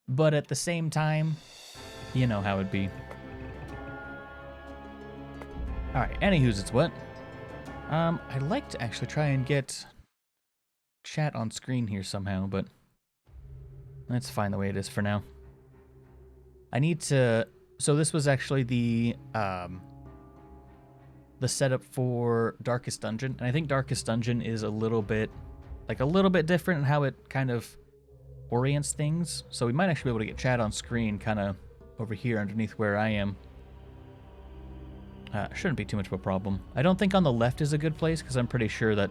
but at the same time, you know how it'd be. Alright, anywho's it's what? I'd like to actually try and get chat on screen here somehow, but that's fine the way it is for now. I need to... So this was actually the setup for Darkest Dungeon, and I think Darkest Dungeon is a little bit different in how it kind of orients things. So we might actually be able to get chat on screen kind of over here underneath where I am. Shouldn't be too much of a problem. I don't think on the left is a good place because I'm pretty sure that,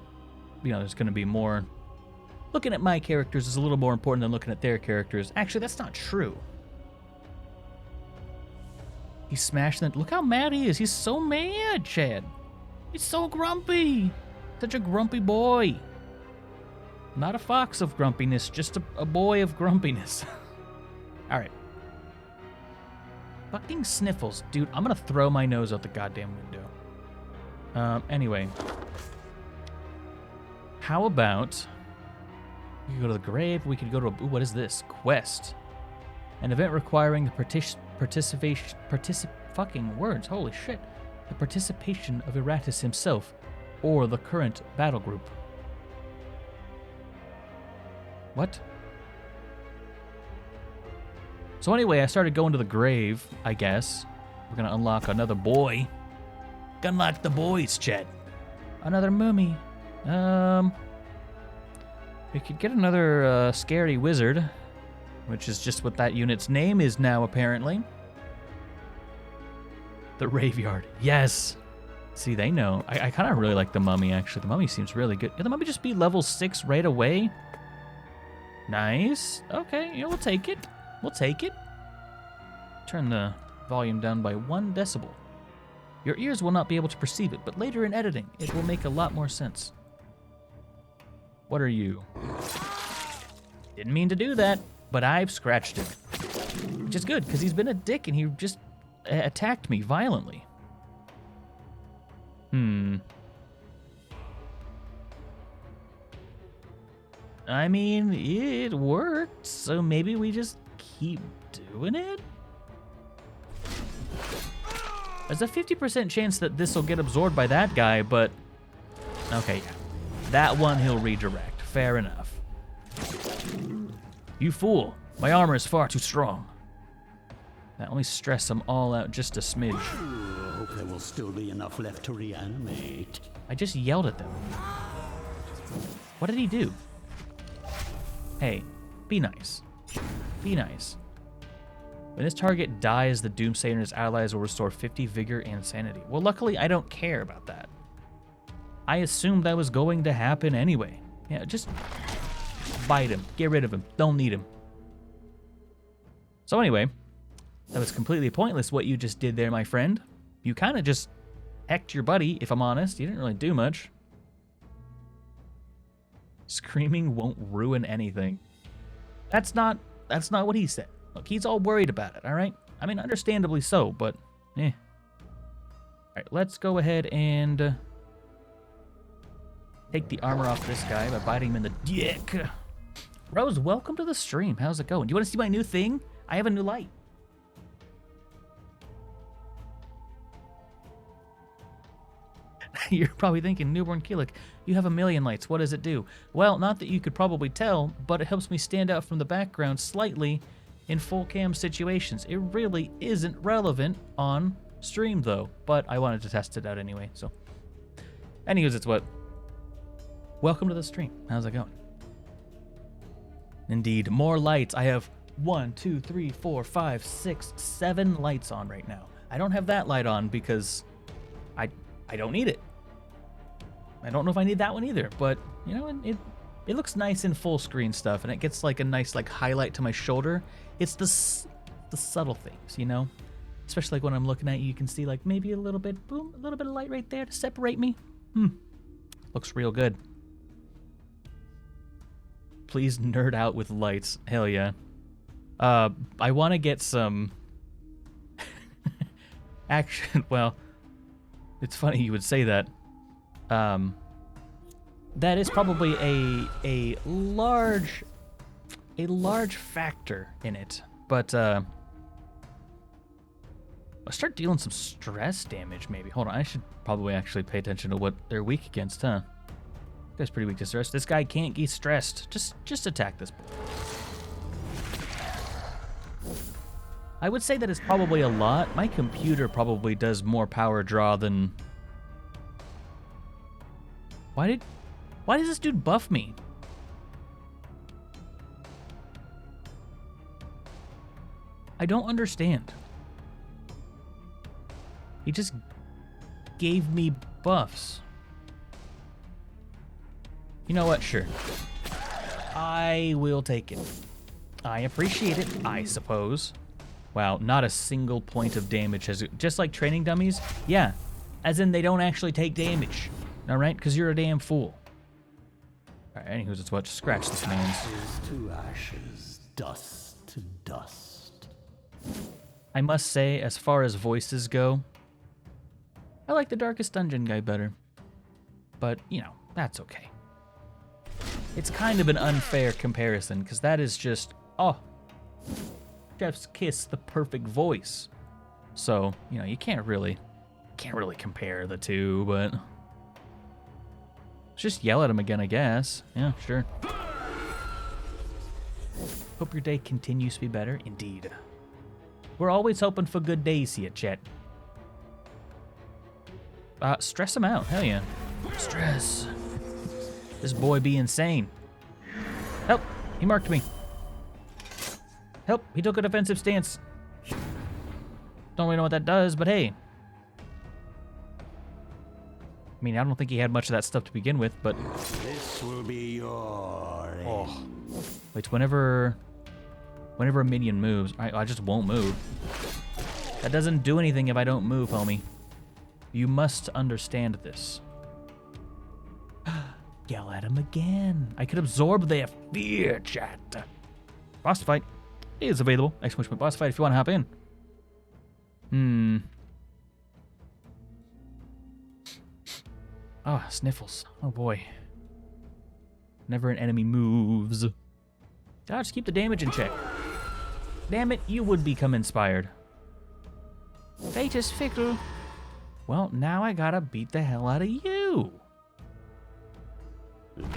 you know, there's going to be more... Looking at my characters is a little more important than looking at their characters. Actually, that's not true. He smashed them. Look how mad he is. He's so mad, Chad. He's so grumpy. Such a grumpy boy. Not a fox of grumpiness, just a boy of grumpiness. All right. Fucking sniffles. Dude, I'm gonna throw my nose out the goddamn window. Anyway. How about... We could go to the grave. We could go to a... Ooh, what is this? Quest. An event requiring the fucking words. Holy shit. The participation of Iratus himself or the current battle group. What? So anyway, I started going to the grave, I guess. We're gonna unlock another boy. Unlock the boys, Chet. Another mummy. We could get another scary wizard, which is just what that unit's name is now, apparently. The Raveyard. Yes. See, they know. I kind of really like the mummy, actually. The mummy seems really good. Can the mummy just be level 6 right away? Nice. Okay, yeah, we'll take it. We'll take it. Turn the volume down by 1 decibel. Your ears will not be able to perceive it, but later in editing, it will make a lot more sense. What are you? Didn't mean to do that, but I've scratched him. Which is good, because he's been a dick and he just attacked me violently. I mean, it worked, so maybe we just keep doing it? There's a 50% chance that this will get absorbed by that guy, but... Okay, yeah. That one he'll redirect. Fair enough. You fool. My armor is far too strong. That only stressed them all out just a smidge. I hope there will still be enough left to reanimate. I just yelled at them. What did he do? Hey, be nice. Be nice. When this target dies, the Doomsayer and his allies will restore 50 vigor and sanity. Well, luckily, I don't care about that. I assumed that was going to happen anyway. Yeah, just bite him. Get rid of him. Don't need him. So anyway, that was completely pointless what you just did there, my friend. You kind of just hecked your buddy, if I'm honest. You didn't really do much. Screaming won't ruin anything. That's not what he said. Look, he's all worried about it, all right? I mean, understandably so, but eh. All right, let's go ahead and take the armor off this guy by biting him in the dick. Rose, welcome to the stream. How's it going? Do you want to see my new thing? I have a new light. You're probably thinking, Newbornkilik, you have a million lights. What does it do? Well, not that you could probably tell, but it helps me stand out from the background slightly in full cam situations. It really isn't relevant on stream, though, but I wanted to test it out anyway, so. Anyways, it's what. Welcome to the stream. How's it going? Indeed, more lights. I have 1, 2, 3, 4, 5, 6, 7 lights on right now. I don't have that light on because I don't need it. I don't know if I need that one either, but you know, it looks nice in full screen stuff, and it gets like a nice like highlight to my shoulder. It's the subtle things, you know, especially like when I'm looking at you, you can see like maybe a little bit, boom, a little bit of light right there to separate me. Looks real good. Please nerd out with lights. Hell yeah. I want to get some action. Well, it's funny you would say that. That is probably a large a large factor in it. But let's start dealing some stress damage, maybe. Hold on, I should probably actually pay attention to what they're weak against, huh? This guy's pretty weak to stress. This guy can't get stressed. Just attack this boy. I would say that it's probably a lot. My computer probably does more power draw than... Why does this dude buff me? I don't understand. He just gave me buffs. You know what? Sure. I will take it. I appreciate it, I suppose. Wow, not a single point of damage has... Just like training dummies? Yeah. As in they don't actually take damage. Alright? Because you're a damn fool. Alright, anywho's it's what? Scratch this man's. Ashes to ashes, dust to dust. I must say, as far as voices go, I like the Darkest Dungeon guy better. But, you know, that's okay. It's kind of an unfair comparison, because that is just... Oh... Chef's kiss, the perfect voice. So, you know, you can't really compare the two, but just yell at him again, I guess. Yeah, sure. Hope your day continues to be better. Indeed. We're always hoping for good days here, chat. Stress him out. Hell yeah. Stress. This boy be insane. Help! He marked me. Help, he took a defensive stance. Don't really know what that does, but hey. I mean, I don't think he had much of that stuff to begin with, but... This will be your end. Oh. Wait, whenever a minion moves, I just won't move. That doesn't do anything if I don't move, homie. You must understand this. Yell at him again. I could absorb their fear, chat. Boss fight is available. Exclamation point boss fight if you want to hop in. Oh, sniffles. Oh boy. Whenever an enemy moves. Just keep the damage in check. Damn it, you would become inspired. Fate is fickle. Well, now I gotta beat the hell out of you. Don't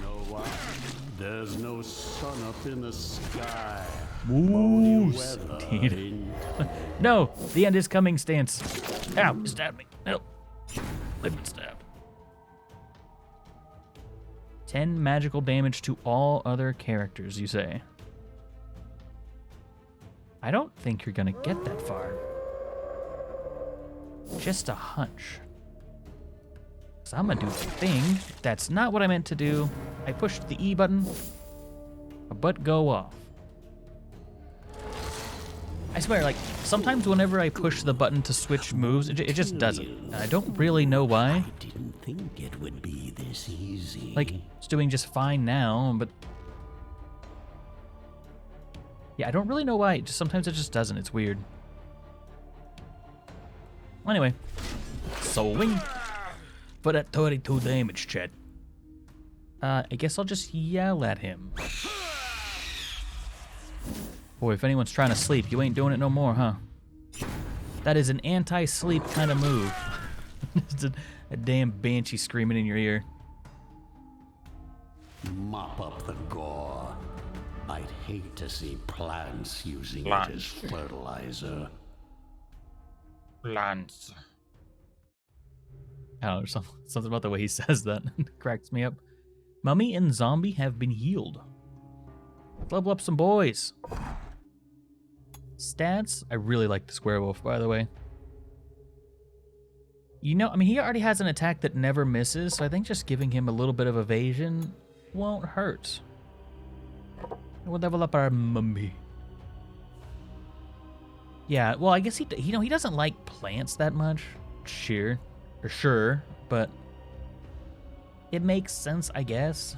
know why. There's no sun up in the sky. Ooh, Weather indeed. in- No, the end is coming stance. Ow, you stabbed me. Help. Live and stab. 10 magical damage to all other characters, you say? I don't think you're gonna get that far. Just a hunch. So I'm gonna do the thing. That's not what I meant to do. I pushed the E button. But go off. I swear, like, sometimes whenever I push the button to switch moves, it just doesn't. And I don't really know why. I didn't think it would be this easy. Like, it's doing just fine now, but... Yeah, I don't really know why. Sometimes it just doesn't. It's weird. Anyway. Soul Wing. For that 32 damage, chat. I guess I'll just yell at him. Boy, if anyone's trying to sleep, you ain't doing it no more, huh? That is an anti-sleep kind of move. It's a damn banshee screaming in your ear. Mop up the gore. I'd hate to see plants using it as fertilizer. Plants. I don't know, something about the way he says that cracks me up. Mummy and Zombie have been healed. Let's level up some boys. Stats? I really like the Square Wolf, by the way. You know, I mean, he already has an attack that never misses, so I think just giving him a little bit of evasion won't hurt. We'll level up our Mummy. Yeah, well, I guess he doesn't like plants that much. Sure, but it makes sense, I guess.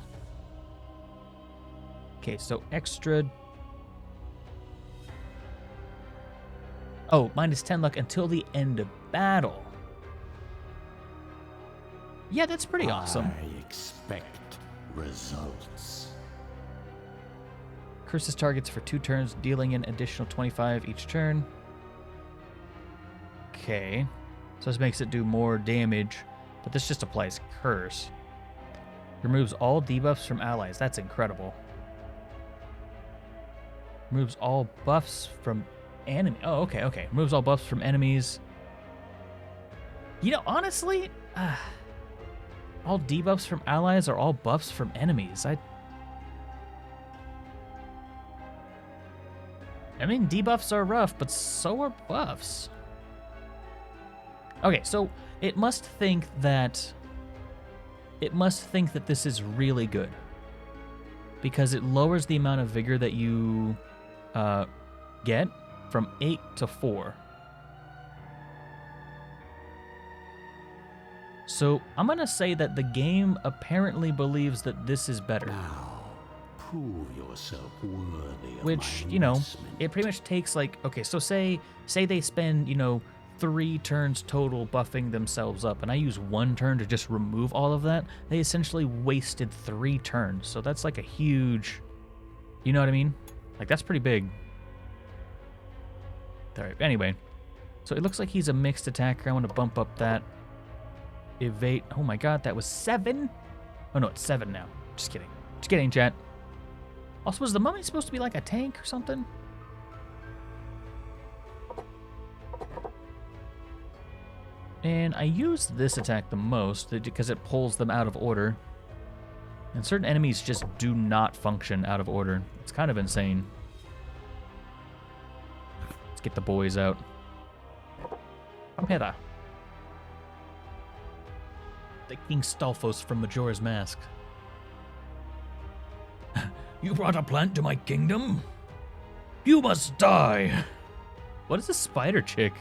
Okay, so extra. Oh, minus 10 luck until the end of battle. Yeah, that's pretty awesome. I expect results. Curses targets for 2 turns, dealing an additional 25 each turn. Okay. So this makes it do more damage, but this just applies curse. Removes all debuffs from allies. That's incredible. Removes all buffs from enemy. Oh, okay. Removes all buffs from enemies. You know, honestly, all debuffs from allies are all buffs from enemies. I mean, debuffs are rough, but so are buffs. Okay, so it must think that this is really good because it lowers the amount of vigor that you get from 8 to 4. So I'm gonna say that the game apparently believes that this is better. Now, prove yourself worthy of Which, my you know, investment. it pretty much takes like, okay, so say they spend, 3 turns total buffing themselves up, and I use 1 turn to just remove all of that. They essentially wasted 3 turns. So that's like a huge, you know what I mean? Like, that's pretty big. All right, anyway. So it looks like he's a mixed attacker. I want to bump up that evade. Oh my god, that was 7? Oh no, it's 7 now. Just kidding. Just kidding, chat. Also, was the mummy supposed to be like a tank or something? And I use this attack the most because it pulls them out of order. And certain enemies just do not function out of order. It's kind of insane. Let's get the boys out. Come hither. The King Stalfos from Majora's Mask. You brought a plant to my kingdom? You must die! What is this spider chick?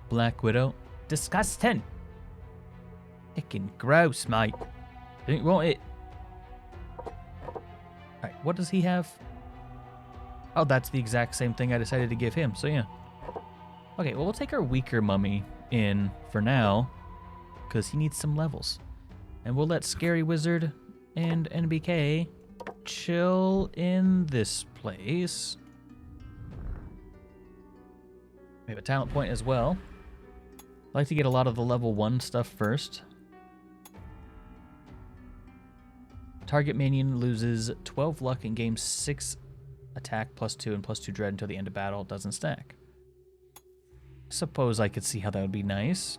Black Widow. Disgusting. Fucking gross, mate. Don't you want it? Alright, what does he have? Oh, that's the exact same thing I decided to give him, so yeah. Okay, well, we'll take our weaker mummy in for now, because he needs some levels. And we'll let Scary Wizard and NBK chill in this place. We have a talent point as well. I like to get a lot of the level 1 stuff first. Target minion loses 12 luck and gains 6 attack +2 and +2 dread until the end of battle. It doesn't stack. Suppose I could see how that would be nice.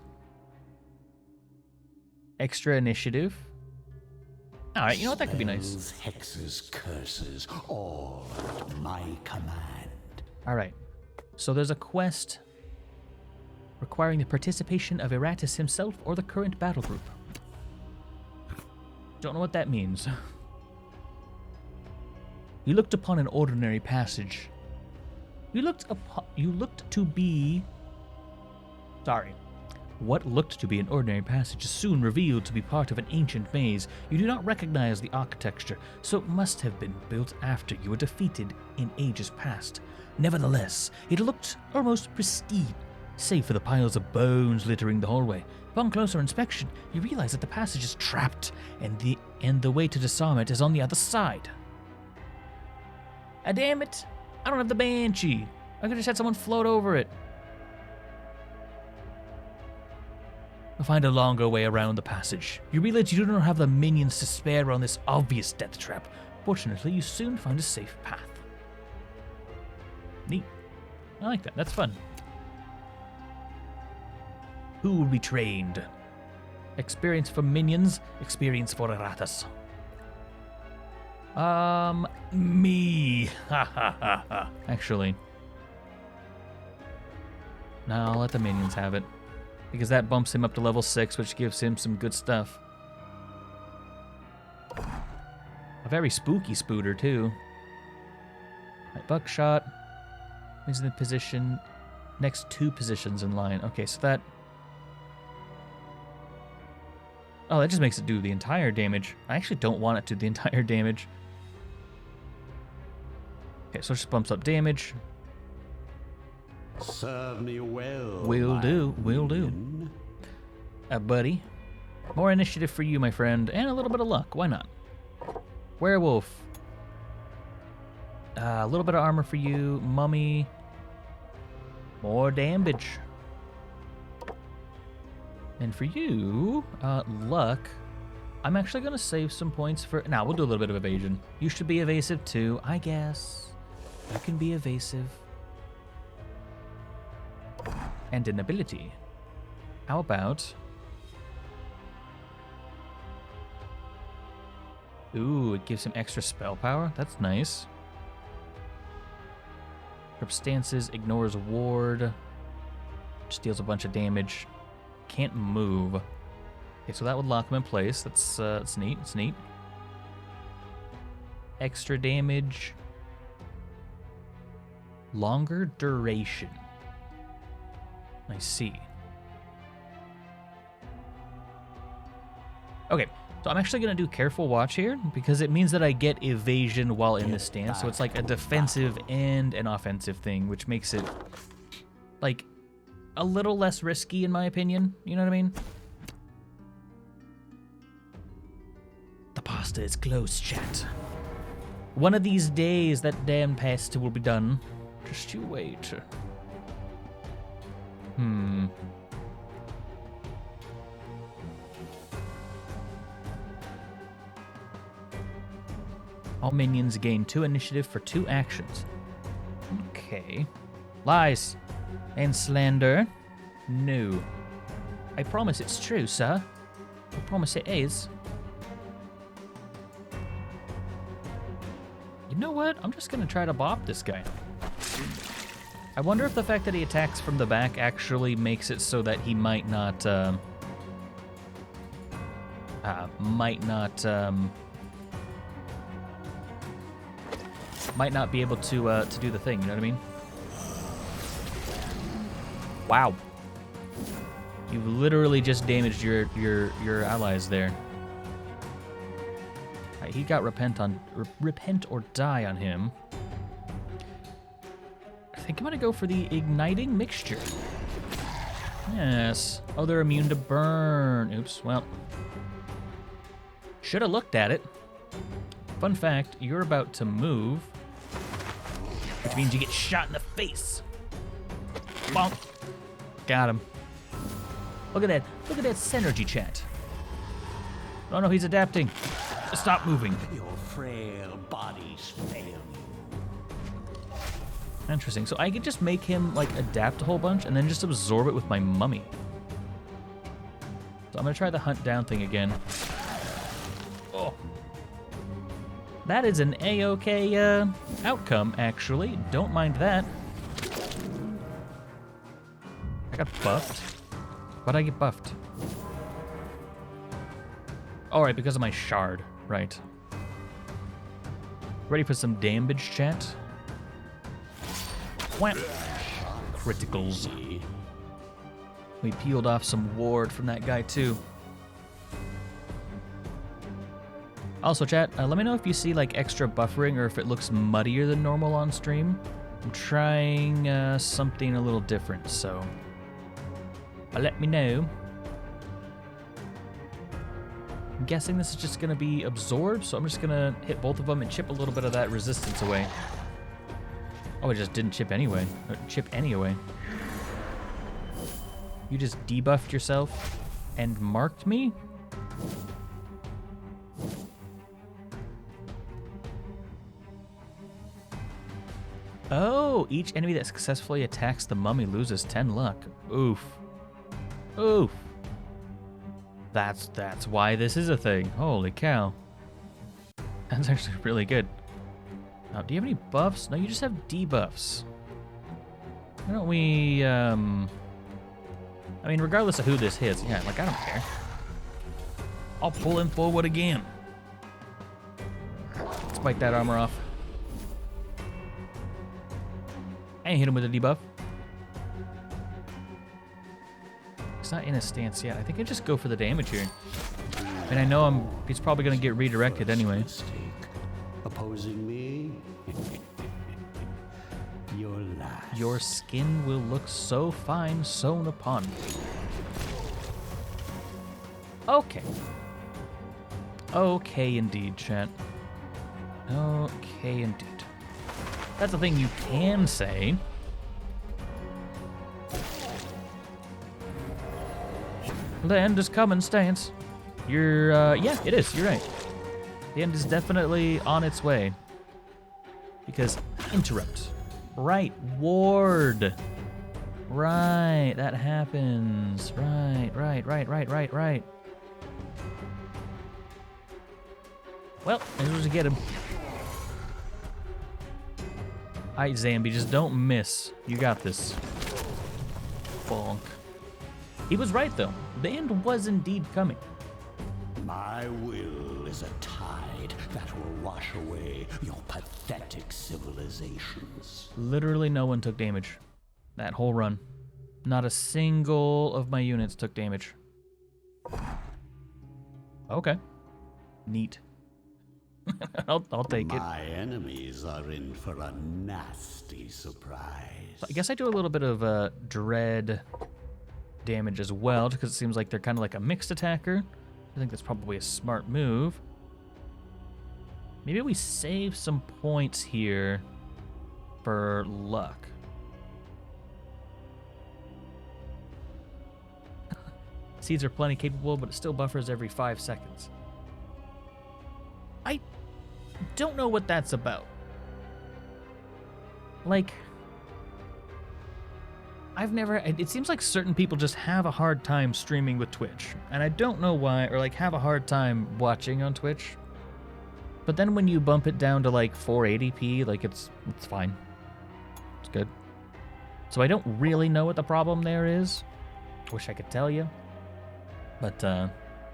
Extra initiative. Alright, you know what? That could be nice. Spells, hexes, curses, all at my command. Alright. So there's a quest requiring the participation of Iratus himself or the current battle group. Don't know what that means. You looked upon an ordinary passage. You looked to be... Sorry. What looked to be an ordinary passage is soon revealed to be part of an ancient maze. You do not recognize the architecture, so it must have been built after you were defeated in ages past. Nevertheless, it looked almost pristine, save for the piles of bones littering the hallway. Upon closer inspection, you realize that the passage is trapped, and the way to disarm it is on the other side. Ah, damn it! I don't have the Banshee! I could have just had someone float over it. I'll find a longer way around the passage. You realize you do not have the minions to spare on this obvious death trap. Fortunately, you soon find a safe path. Neat. I like that. That's fun. Who will be trained? Experience for minions, experience for Iratus. Me. Ha ha ha ha. Actually. No, I'll let the minions have it. Because that bumps him up to level 6, which gives him some good stuff. A very spooky spooter, too. Right, buckshot. He's in the position. Next 2 positions in line. Okay, so that... Oh, that just makes it do the entire damage. I actually don't want it to do the entire damage. Okay, so it just bumps up damage. Serve me well. Will do, will do. Buddy. More initiative for you, my friend, and a little bit of luck. Why not? Werewolf. A little bit of armor for you, mummy. More damage. And for you, luck. I'm actually going to save some points for... Now, we'll do a little bit of evasion. You should be evasive too, I guess. You can be evasive. And an ability. How about... Ooh, it gives him extra spell power. That's nice. Grip stances, ignores a ward. Just deals a bunch of damage. Can't move. Okay, so that would lock him in place. That's neat. It's neat. Extra damage. Longer duration. I see. Okay, so I'm actually going to do careful watch here because it means that I get evasion while in this stance. So it's like a defensive and an offensive thing, which makes it like a little less risky in my opinion. You know what I mean? The pasta is close, chat. One of these days that damn pasta will be done. Just you wait. All minions gain 2 initiative for 2 actions. Okay. Lies and slander. No. I promise it's true, sir. I promise it is. You know what? I'm just gonna try to bop this guy. I wonder if the fact that he attacks from the back actually makes it so that he might not be able to do the thing. You know what I mean? Wow. You've literally just damaged your allies there. Right, he got repent or die on him. I think I'm gonna go for the igniting mixture. Yes. Oh, they're immune to burn. Oops. Well, should have looked at it. Fun fact: you're about to move, which means you get shot in the face. Bonk. Got him. Look at that. Look at that synergy, chat. Oh no, he's adapting. Stop moving. Your frail bodies fail you. Interesting. So I could just make him like adapt a whole bunch and then just absorb it with my mummy. So I'm gonna try the hunt down thing again. Oh. That is an A-OK outcome, actually. Don't mind that. I got buffed. Why'd I get buffed? All right, because of my shard. Right. Ready for some damage, chat? Wham! Criticals. We peeled off some ward from that guy, too. Also, chat, let me know if you see, like, extra buffering or if it looks muddier than normal on stream. I'm trying something a little different, so... let me know. I'm guessing this is just going to be absorbed, so I'm just going to hit both of them and chip a little bit of that resistance away. Oh, it just didn't chip anyway. Or chip any away. You just debuffed yourself and marked me? Oh, each enemy that successfully attacks the mummy loses 10 luck. Oof. Oof. That's why this is a thing. Holy cow. That's actually really good. Now, do you have any buffs? No, you just have debuffs. Why don't we, I mean, regardless of who this hits, yeah, like, I don't care. I'll pull him forward again. Let's bite that armor off. And hit him with a debuff. He's not in a stance yet. I think I just go for the damage here. And I know he's probably going to get redirected anyway. Opposing me? Your last. Your skin will look so fine sewn upon me. Okay. Okay indeed, chat. Okay indeed. That's a thing you can say. The end is coming, stance. Yeah, it is. You're right. The end is definitely on its way. Because interrupt. Right, ward. Right, that happens. Right. Well, I'm supposed to get him. Alright, Zambi, just don't miss. You got this. Bonk. He was right, though. The end was indeed coming. My will is a tide that will wash away your pathetic civilizations. Literally no one took damage. That whole run. Not a single of my units took damage. Okay. Neat. I'll take it. My enemies are in for a nasty surprise. I guess I do a little bit of dread damage as well, because it seems like they're kind of like a mixed attacker. I think that's probably a smart move. Maybe we save some points here for luck. Seeds are plenty capable, but it still buffers every 5 seconds. I don't know what that's about. Like, it seems like certain people just have a hard time streaming with Twitch. And I don't know why, or like have a hard time watching on Twitch. But then when you bump it down to like 480p, like it's fine. It's good. So I don't really know what the problem there is. Wish I could tell you. But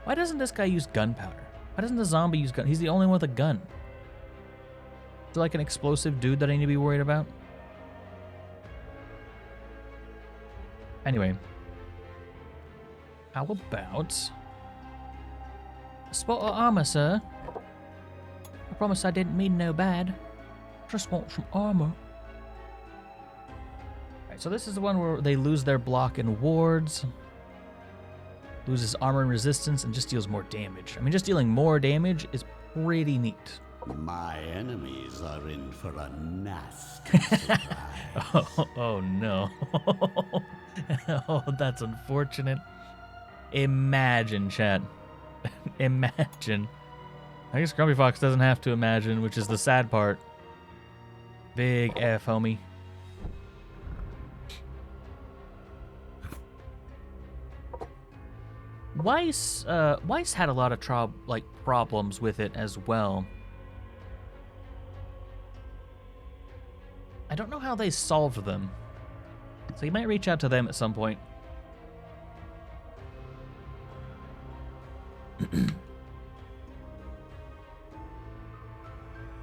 why doesn't this guy use gunpowder? Why doesn't the zombie use gun? He's the only one with a gun. Is there like an explosive dude that I need to be worried about? Anyway, how about a spot of armor, sir? I promise I didn't mean no bad. Just want some armor. Alright, so this is the one where they lose their block and wards. Loses armor and resistance and just deals more damage. I mean, just dealing more damage is pretty neat. My enemies are in for a nasty surprise. Oh no. Oh, that's unfortunate. Imagine, chat. Imagine. I guess Grumpy Fox doesn't have to imagine, which is the sad part. Big F, homie. Weiss had a lot of problems with it as well. I don't know how they solved them. So you might reach out to them at some point.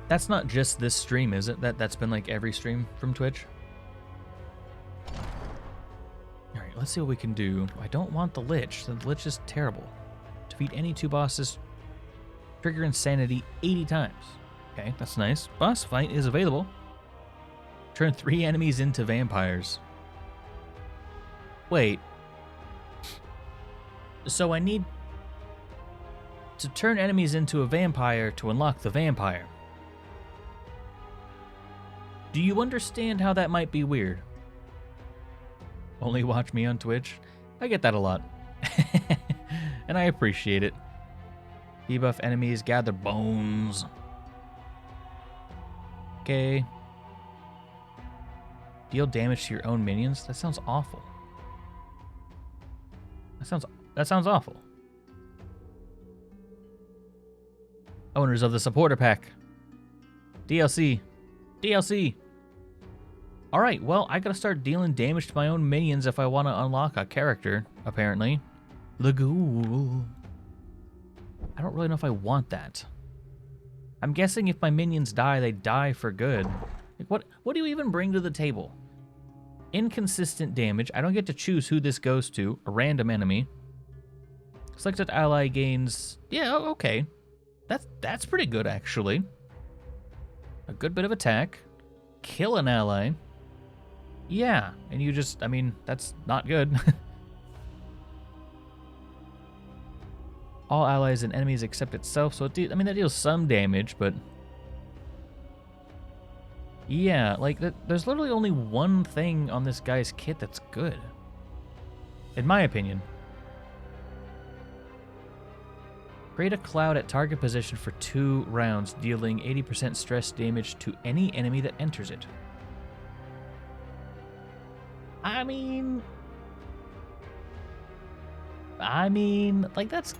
That's not just this stream, is it? That's been like every stream from Twitch? Alright, let's see what we can do. I don't want the Lich. The Lich is terrible. Defeat any 2 bosses. Trigger insanity 80 times. Okay, that's nice. Boss fight is available. Turn 3 enemies into vampires. Wait. So I need to turn enemies into a vampire to unlock the vampire. Do you understand how that might be weird? Only watch me on Twitch? I get that a lot. And I appreciate it. Debuff enemies, gather bones. Okay. Deal damage to your own minions? That sounds awful. That sounds awful. Owners of the supporter pack. DLC. Alright, well, I gotta start dealing damage to my own minions if I want to unlock a character, apparently. The ghoul. I don't really know if I want that. I'm guessing if my minions die, they die for good. Like, what do you even bring to the table? Inconsistent damage. I don't get to choose who this goes to. A random enemy. Selected ally gains... Yeah, okay. That's pretty good, actually. A good bit of attack. Kill an ally. Yeah, and you just... I mean, that's not good. All allies and enemies except itself, so that deals some damage, but... Yeah, like, there's literally only one thing on this guy's kit that's good. In my opinion. Create a cloud at target position for 2 rounds, dealing 80% stress damage to any enemy that enters it. I mean, like, that's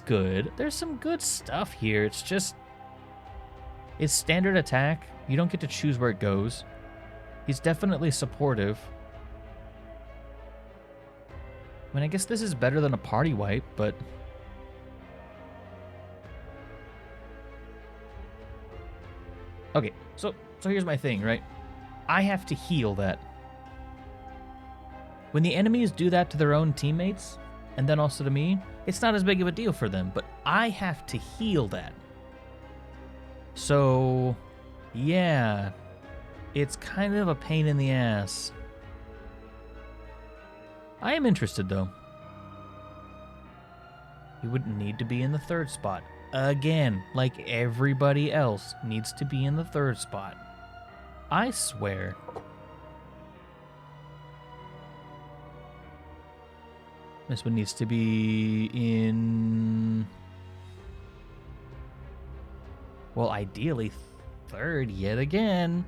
good. There's some good stuff here. It's just, it's standard attack. You don't get to choose where it goes. He's definitely supportive. I mean, I guess this is better than a party wipe, but... Okay, so here's my thing, right? I have to heal that. When the enemies do that to their own teammates, and then also to me, it's not as big of a deal for them, but I have to heal that. So, yeah, it's kind of a pain in the ass. I am interested, though. He wouldn't need to be in the 3rd spot. Again, like everybody else, needs to be in the 3rd spot. I swear. This one needs to be in... Well, ideally 3rd yet again.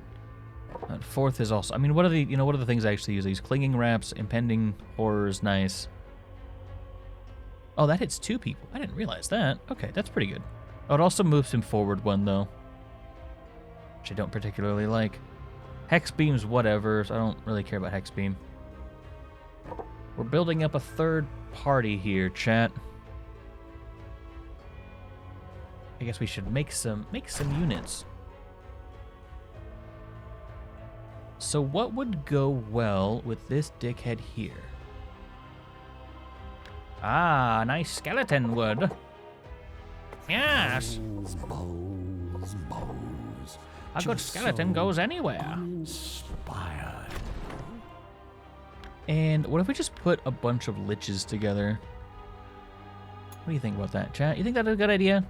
4th is also... I mean, what are the things I actually use? These clinging wraps, impending horrors, nice. Oh, that hits 2 people. I didn't realize that. Okay, that's pretty good. Oh, it also moves him forward 1, though. Which I don't particularly like. Hex beam's whatever, so I don't really care about Hex beam. We're building up a 3rd party here, chat. I guess we should make some units. So what would go well with this dickhead here? Ah, nice skeleton wood. Yes. Bows. A good skeleton goes anywhere. Inspired. And what if we just put a bunch of liches together? What do you think about that, chat? You think that's a good idea?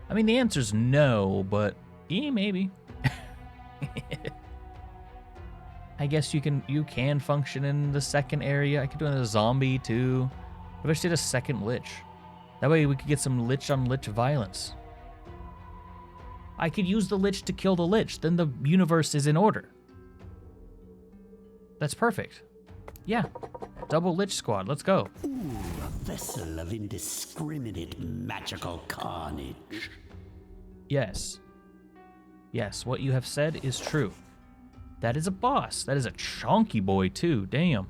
I mean, the answer's no, but yeah, maybe. I guess you can function in the 2nd area. I could do it in a zombie too. What if I just did a 2nd lich? That way we could get some lich on lich violence. I could use the lich to kill the lich. Then the universe is in order. That's perfect. Yeah. Double lich squad. Let's go. Ooh, a vessel of indiscriminate magical carnage. Yes. Yes, what you have said is true. That is a boss. That is a chonky boy too. Damn.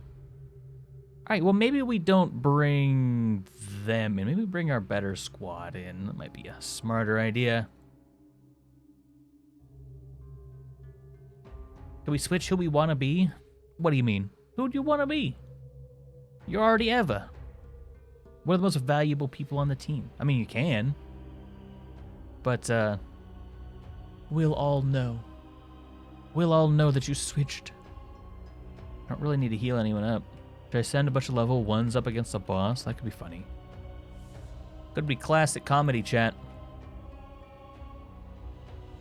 Alright, well maybe we don't bring them in. Maybe we bring our better squad in. That might be a smarter idea. Can we switch who we want to be? What do you mean? Who do you want to be? You're already Eva. One of the most valuable people on the team. I mean, you can. But, we'll all know. We'll all know that you switched. I don't really need to heal anyone up. Should I send a bunch of level 1s up against the boss? That could be funny. Could be classic comedy, chat.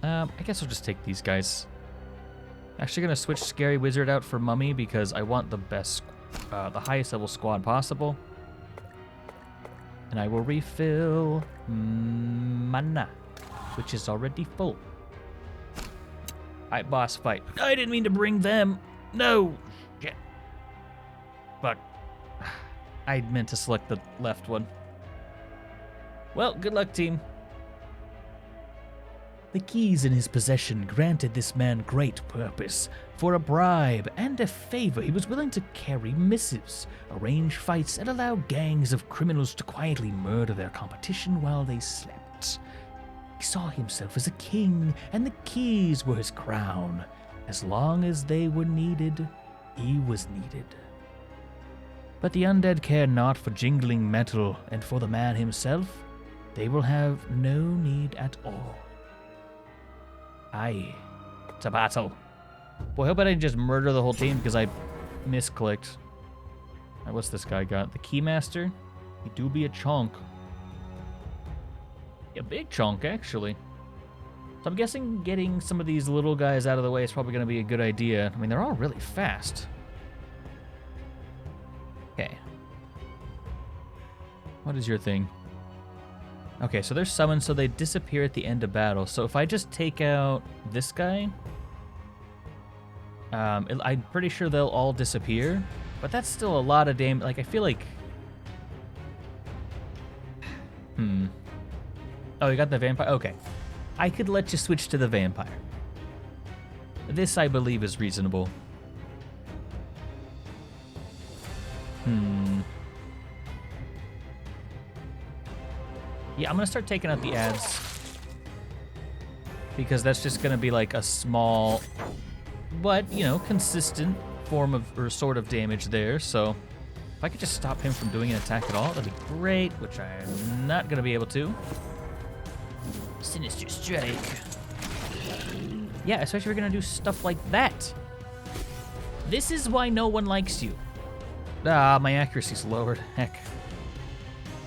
I guess I'll just take these guys. Actually gonna switch Scary Wizard out for Mummy because I want the best, the highest level squad possible. And I will refill mana, which is already full. Alright, boss fight. I didn't mean to bring them. No! Shit. Fuck. I meant to select the left one. Well, good luck, team. The keys in his possession granted this man great purpose. For a bribe and a favor, he was willing to carry missives, arrange fights, and allow gangs of criminals to quietly murder their competition while they slept. He saw himself as a king, and the keys were his crown. As long as they were needed, he was needed. But the undead care not for jingling metal, and for the man himself, they will have no need at all. Aye, it's a battle. Boy, I hope I didn't just murder the whole team because I misclicked. Alright, what's this guy got? The Keymaster? He do be a chonk. A big chonk, actually. So I'm guessing getting some of these little guys out of the way is probably going to be a good idea. I mean, they're all really fast. Okay. What is your thing? Okay, so they're summoned, so they disappear at the end of battle. So if I just take out this guy, I'm pretty sure they'll all disappear. But that's still a lot of damage. Like, I feel like... Oh, you got the vampire? Okay. I could let you switch to the vampire. This, I believe, is reasonable. Yeah, I'm going to start taking out the ads. Because that's just going to be like a small, but, you know, consistent form of, or sort of damage there. So if I could just stop him from doing an attack at all, that'd be great, which I'm not going to be able to. Sinister Strike. Yeah, especially if we're going to do stuff like that. This is why no one likes you. Ah, my accuracy's lowered. Heck.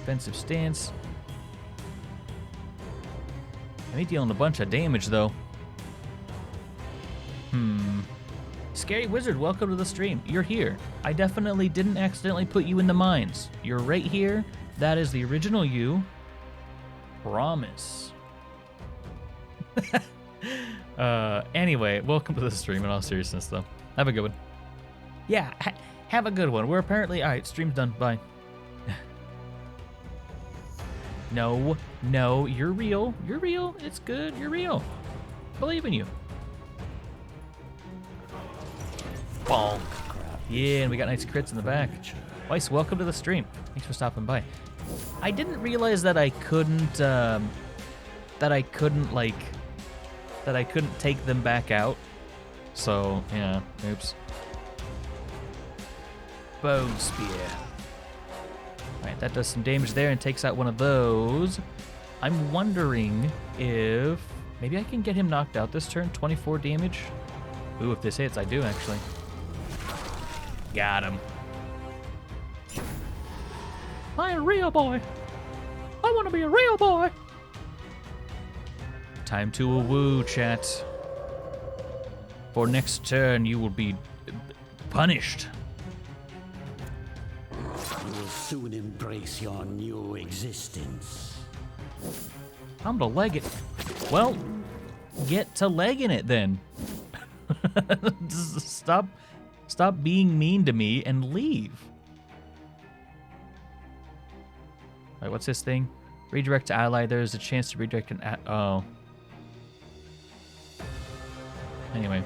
Defensive stance. I need dealing a bunch of damage, though. Scary Wizard, welcome to the stream. You're here. I definitely didn't accidentally put you in the mines. You're right here. That is the original you. Promise. Anyway, welcome to the stream in all seriousness, though. Have a good one. Yeah, have a good one. We're apparently... All right, stream's done. Bye. No, you're real. You're real. It's good. You're real. Believe in you. Bonk. Yeah, and we got nice crits in the back. Weiss, welcome to the stream. Thanks for stopping by. I didn't realize that I couldn't, take them back out. So, yeah, oops. Bone Spear. Alright, that does some damage there and takes out one of those. I'm wondering if... Maybe I can get him knocked out this turn. 24 damage. Ooh, if this hits, I do, actually. Got him. I'm a real boy. I want to be a real boy. Time to woo, chat. For next turn, you will be punished. You will soon embrace your new existence. I'm to leg it. Well, get to legging it then. Stop being mean to me and leave. All right, what's this thing? Redirect to ally. There's a chance to redirect an oh. Anyway.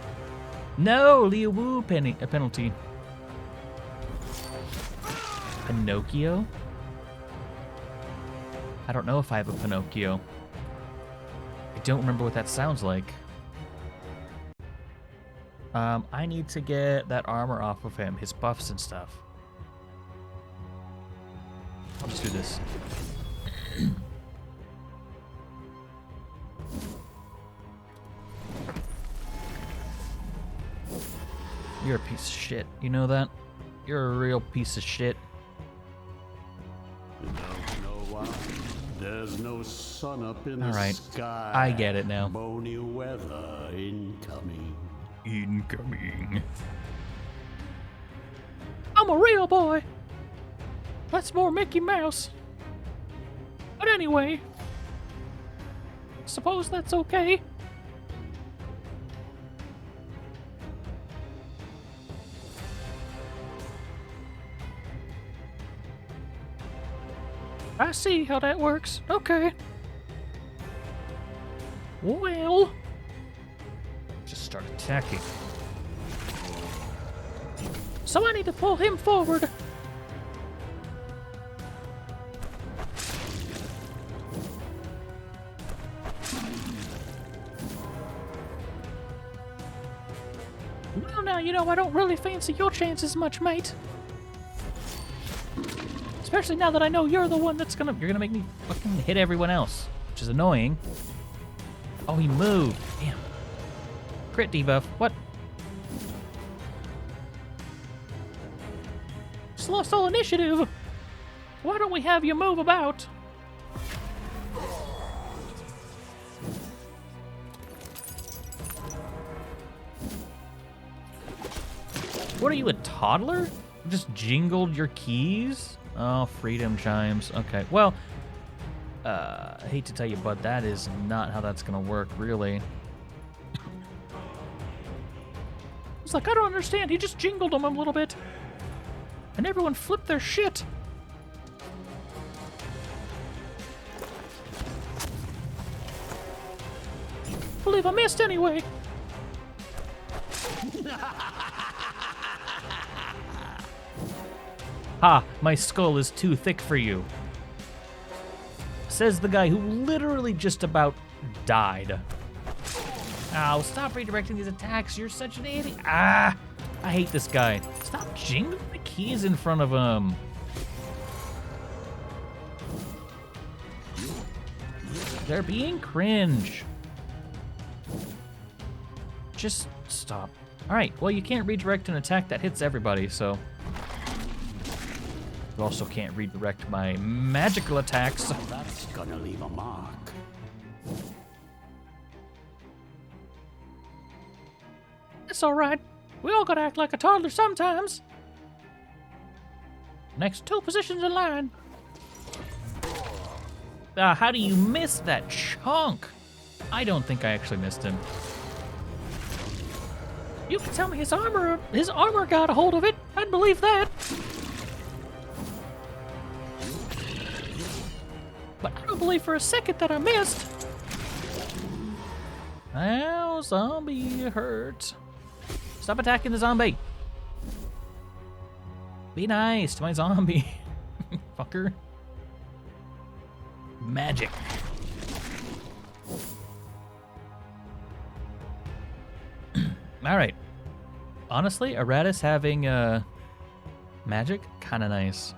No, Leo Wu penalty. Pinocchio? I don't know if I have a Pinocchio. I don't remember what that sounds like. I need to get that armor off of him, his buffs and stuff. I'll just do this. You're a piece of shit. You know that? You're a real piece of shit. You don't know why? There's no sun up in All the right. sky. I get it now. Bony weather incoming. Incoming. I'm a real boy. That's more Mickey Mouse. But anyway, suppose that's okay. I see how that works. Okay. Well, just start attacking. So I need to pull him forward. Well, now, you know, I don't really fancy your chances much, mate. Especially now that I know you're the one that's you're gonna make me fucking hit everyone else, which is annoying. Oh, he moved. Damn. Crit debuff. What? Just lost all initiative. Why don't we have you move about? What are you, a toddler? You just jingled your keys? Oh, freedom chimes. Okay, well, I hate to tell you, but that is not how that's gonna work, really. It's like, I don't understand. He just jingled them a little bit. And everyone flipped their shit. Believe I missed anyway. Ha, my skull is too thick for you. Says the guy who literally just about died. Ow, stop redirecting these attacks. You're such an idiot. Ah, I hate this guy. Stop jingling the keys in front of him. They're being cringe. Just stop. All right, well, you can't redirect an attack that hits everybody, so. You also can't redirect my magical attacks. That's gonna leave a mark. It's all right. We all gotta act like a toddler sometimes. Next 2 positions in line. How do you miss that chunk? I don't think I actually missed him. You can tell me his armor got a hold of it. I'd believe that. But I don't believe for a second that I missed. Ow, zombie hurt. Stop attacking the zombie. Be nice to my zombie. Fucker. Magic. Alright. Honestly, Iratus having magic, kinda nice.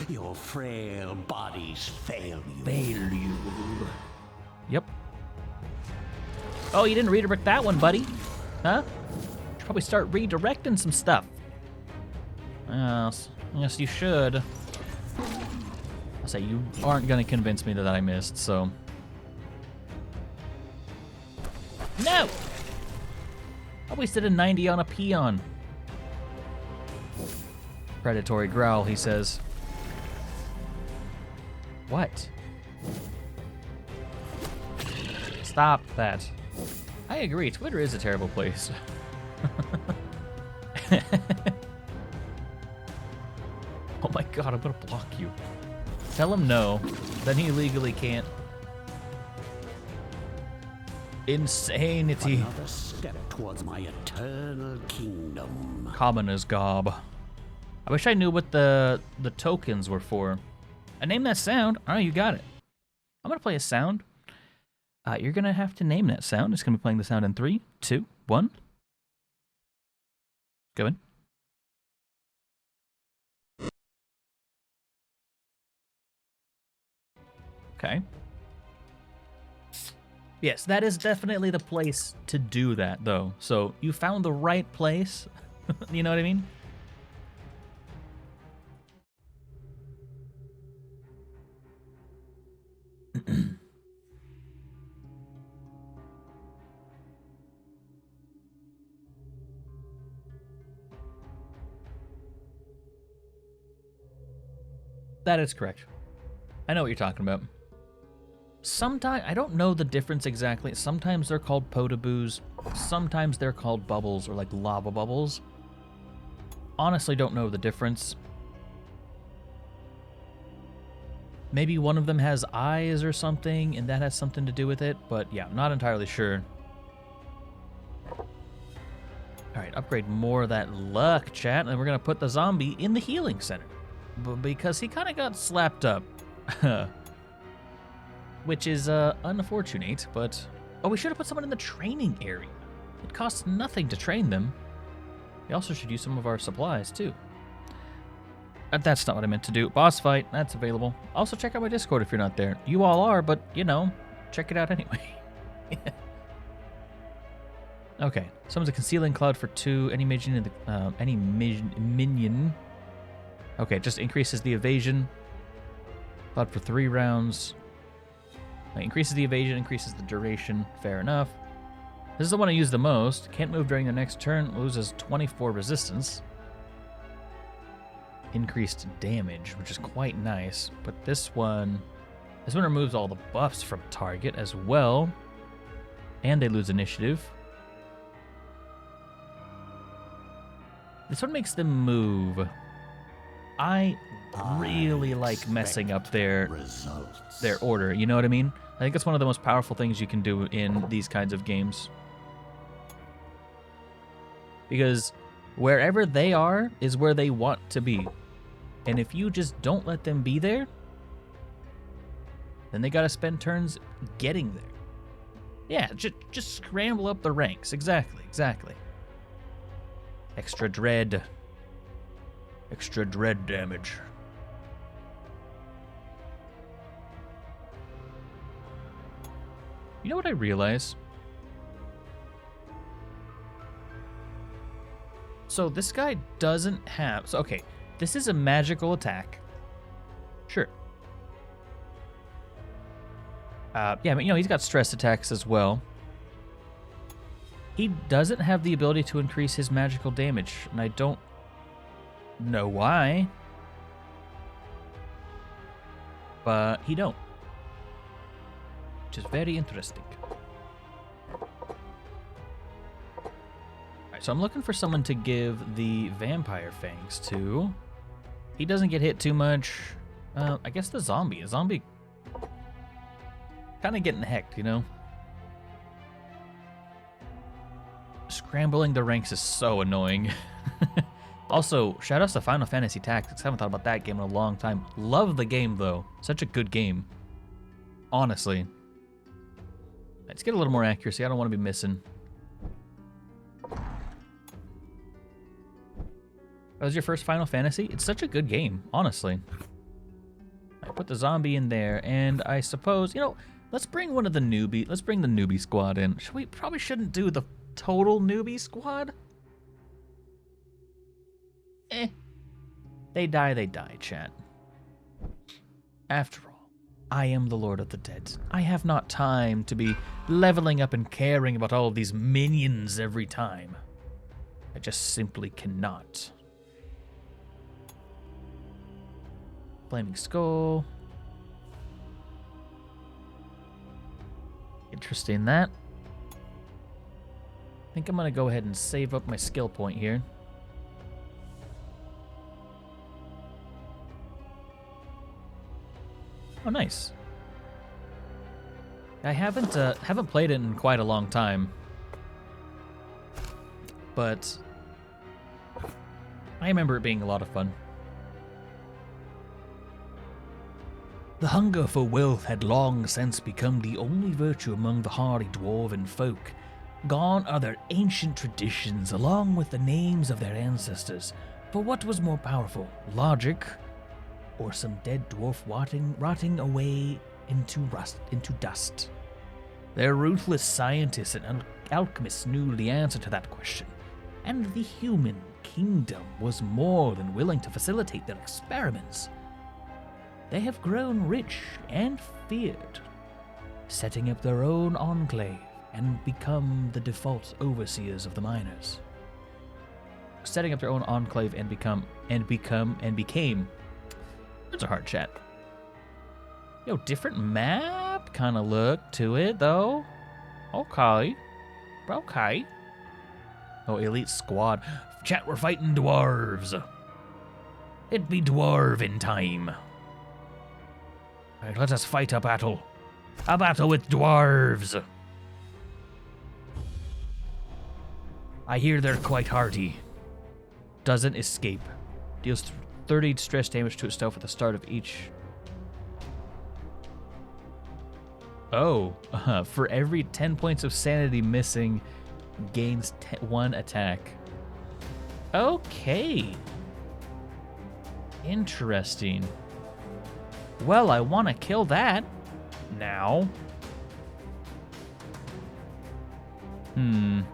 Your frail bodies fail you. Fail you. Yep. Oh, you didn't redirect that one, buddy. Huh? Should probably start redirecting some stuff. Yes, you should. I'll say you aren't gonna convince me that I missed, so. No! I wasted a 90 on a peon. Predatory growl, he says. What? Stop that. I agree, Twitter is a terrible place. Oh my god, I'm gonna block you. Tell him no, then he legally can't. Insanity. Another step towards my eternal kingdom. Common as gob. I wish I knew what the tokens were for. I named that sound. All right, you got it. I'm gonna play a sound. You're gonna have to name that sound. It's gonna be playing the sound in 3, 2, 1. Go in. Okay. Yes, that is definitely the place to do that, though. So you found the right place. You know what I mean? That is correct. I know what you're talking about. Sometimes, I don't know the difference exactly. Sometimes they're called potaboos. Sometimes they're called bubbles or like lava bubbles. Honestly, don't know the difference. Maybe one of them has eyes or something, and that has something to do with it. But yeah, I'm not entirely sure. All right, upgrade more of that luck, chat, and we're gonna put the zombie in the healing center. Because he kind of got slapped up. Which is unfortunate, but... Oh, we should have put someone in the training area. It costs nothing to train them. We also should use some of our supplies, too. That's not what I meant to do. Boss fight, that's available. Also, check out my Discord if you're not there. You all are, but, you know, check it out anyway. Okay, summons a concealing cloud for 2. Any minion minion. Okay, just increases the evasion. Cloud for 3 rounds. Increases the evasion, increases the duration. Fair enough. This is the one I use the most. Can't move during the next turn. Loses 24 resistance. Increased damage, which is quite nice. But this one removes all the buffs from target as well. And they lose initiative. This one makes them move. I really like messing up their order, you know what I mean? I think it's one of the most powerful things you can do in these kinds of games. Because wherever they are is where they want to be. And if you just don't let them be there, then they gotta spend turns getting there. Yeah, just scramble up the ranks. Exactly. Extra dread. Extra dread damage. You know what I realize? So this guy doesn't have... So, okay, this is a magical attack. Sure. Yeah, but, you know, he's got stress attacks as well. He doesn't have the ability to increase his magical damage, and I don't know why. But he don't. Which is very interesting. Alright, so I'm looking for someone to give the vampire fangs to. He doesn't get hit too much. I guess the zombie. A zombie kind of getting hecked, you know? Scrambling the ranks is so annoying. Also, shout outs to Final Fantasy Tactics. Haven't thought about that game in a long time. Love the game, though. Such a good game. Honestly. Let's get a little more accuracy. I don't want to be missing. That was your first Final Fantasy? It's such a good game, honestly. I put the zombie in there, and I suppose, you know, let's bring one of the newbie. Let's bring the newbie squad in. We probably shouldn't do the total newbie squad. They die, chat. After all, I am the Lord of the Dead. I have not time to be leveling up and caring about all of these minions every time. I just simply cannot. Flaming Skull. Interesting that. I think I'm gonna go ahead and save up my skill point here. Oh, nice. I haven't played it in quite a long time, but I remember it being a lot of fun. The hunger for wealth had long since become the only virtue among the hardy dwarven folk. Gone are their ancient traditions along with the names of their ancestors. For what was more powerful, logic, or some dead dwarf rotting away into dust? Their ruthless scientists and alchemists knew the answer to that question, and the human kingdom was more than willing to facilitate their experiments. They have grown rich and feared, setting up their own enclave and become the default overseers of the miners. Setting up their own enclave and became. That's a hard chat. Yo, different map kind of look to it though. Okay. Oh, elite squad. Chat, we're fighting dwarves. It be dwarven time. Alright, let us fight a battle. A battle with dwarves. I hear they're quite hardy. Doesn't escape. Deals 30 stress damage to itself at the start of each. Oh, for every 10 points of sanity missing, gains 1 attack. Okay. Interesting. Well, I want to kill that now. Could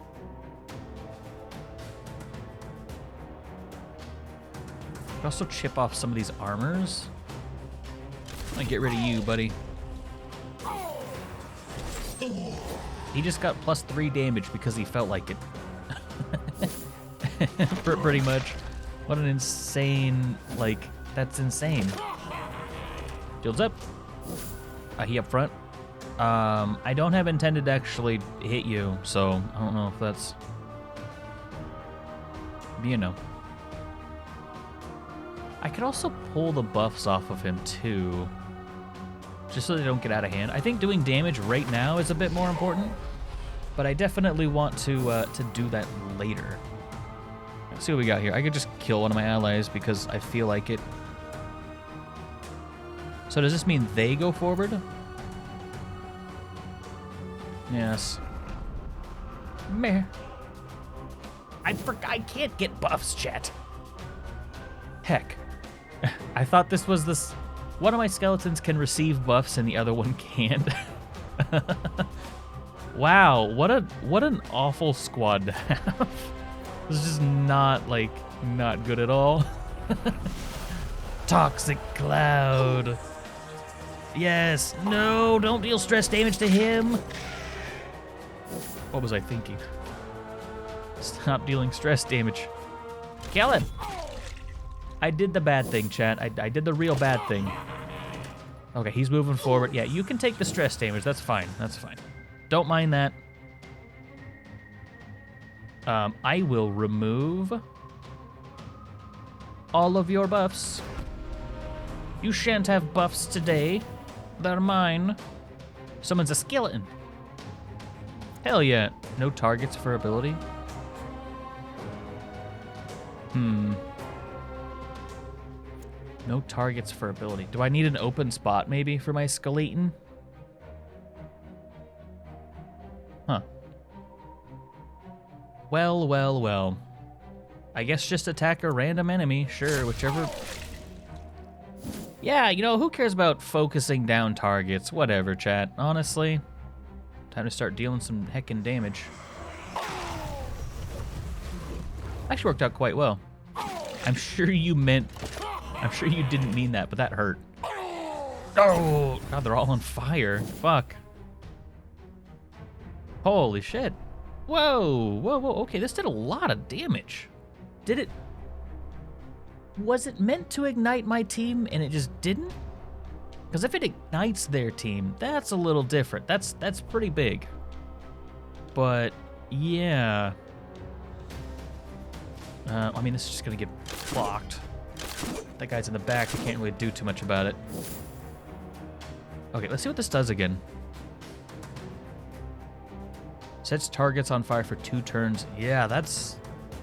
also chip off some of these armors. I'm gonna get rid of you, buddy. He just got +3 damage because he felt like it. Pretty much. What an insane, like, that's insane. Shields up. He up front. I don't have intended to actually hit you, so I don't know if that's, you know. I could also pull the buffs off of him too, just so they don't get out of hand. I think doing damage right now is a bit more important, but I definitely want to do that later. Let's see what we got here. I could just kill one of my allies because I feel like it. So does this mean they go forward? Yes. Meh. I can't get buffs, chat. Heck. I thought this was this. One of my skeletons can receive buffs and the other one can't. Wow, what an awful squad to have. This is just not good at all. Toxic Cloud. Yes, no, don't deal stress damage to him. What was I thinking? Stop dealing stress damage. Kill him. I did the bad thing, chat. I did the real bad thing. Okay, he's moving forward. Yeah, you can take the stress damage. That's fine. That's fine. Don't mind that. I will remove all of your buffs. You shan't have buffs today. They're mine. Someone's a skeleton. Hell yeah. No targets for ability? No targets for ability. Do I need an open spot maybe for my skeleton? Huh. Well, well, well. I guess just attack a random enemy. Sure, whichever. Yeah, you know, who cares about focusing down targets? Whatever, chat. Honestly. Time to start dealing some heckin' damage. Actually worked out quite well. I'm sure you didn't mean that, but that hurt. Oh, God, they're all on fire. Fuck. Holy shit. Whoa, whoa, whoa. Okay, this did a lot of damage. Did it? Was it meant to ignite my team and it just didn't? Because if it ignites their team, that's a little different. That's pretty big. But, yeah. I mean, this is just going to get blocked. That guy's in the back. I can't really do too much about it. Okay, let's see what this does again. Sets targets on fire for 2 turns. Yeah, that's...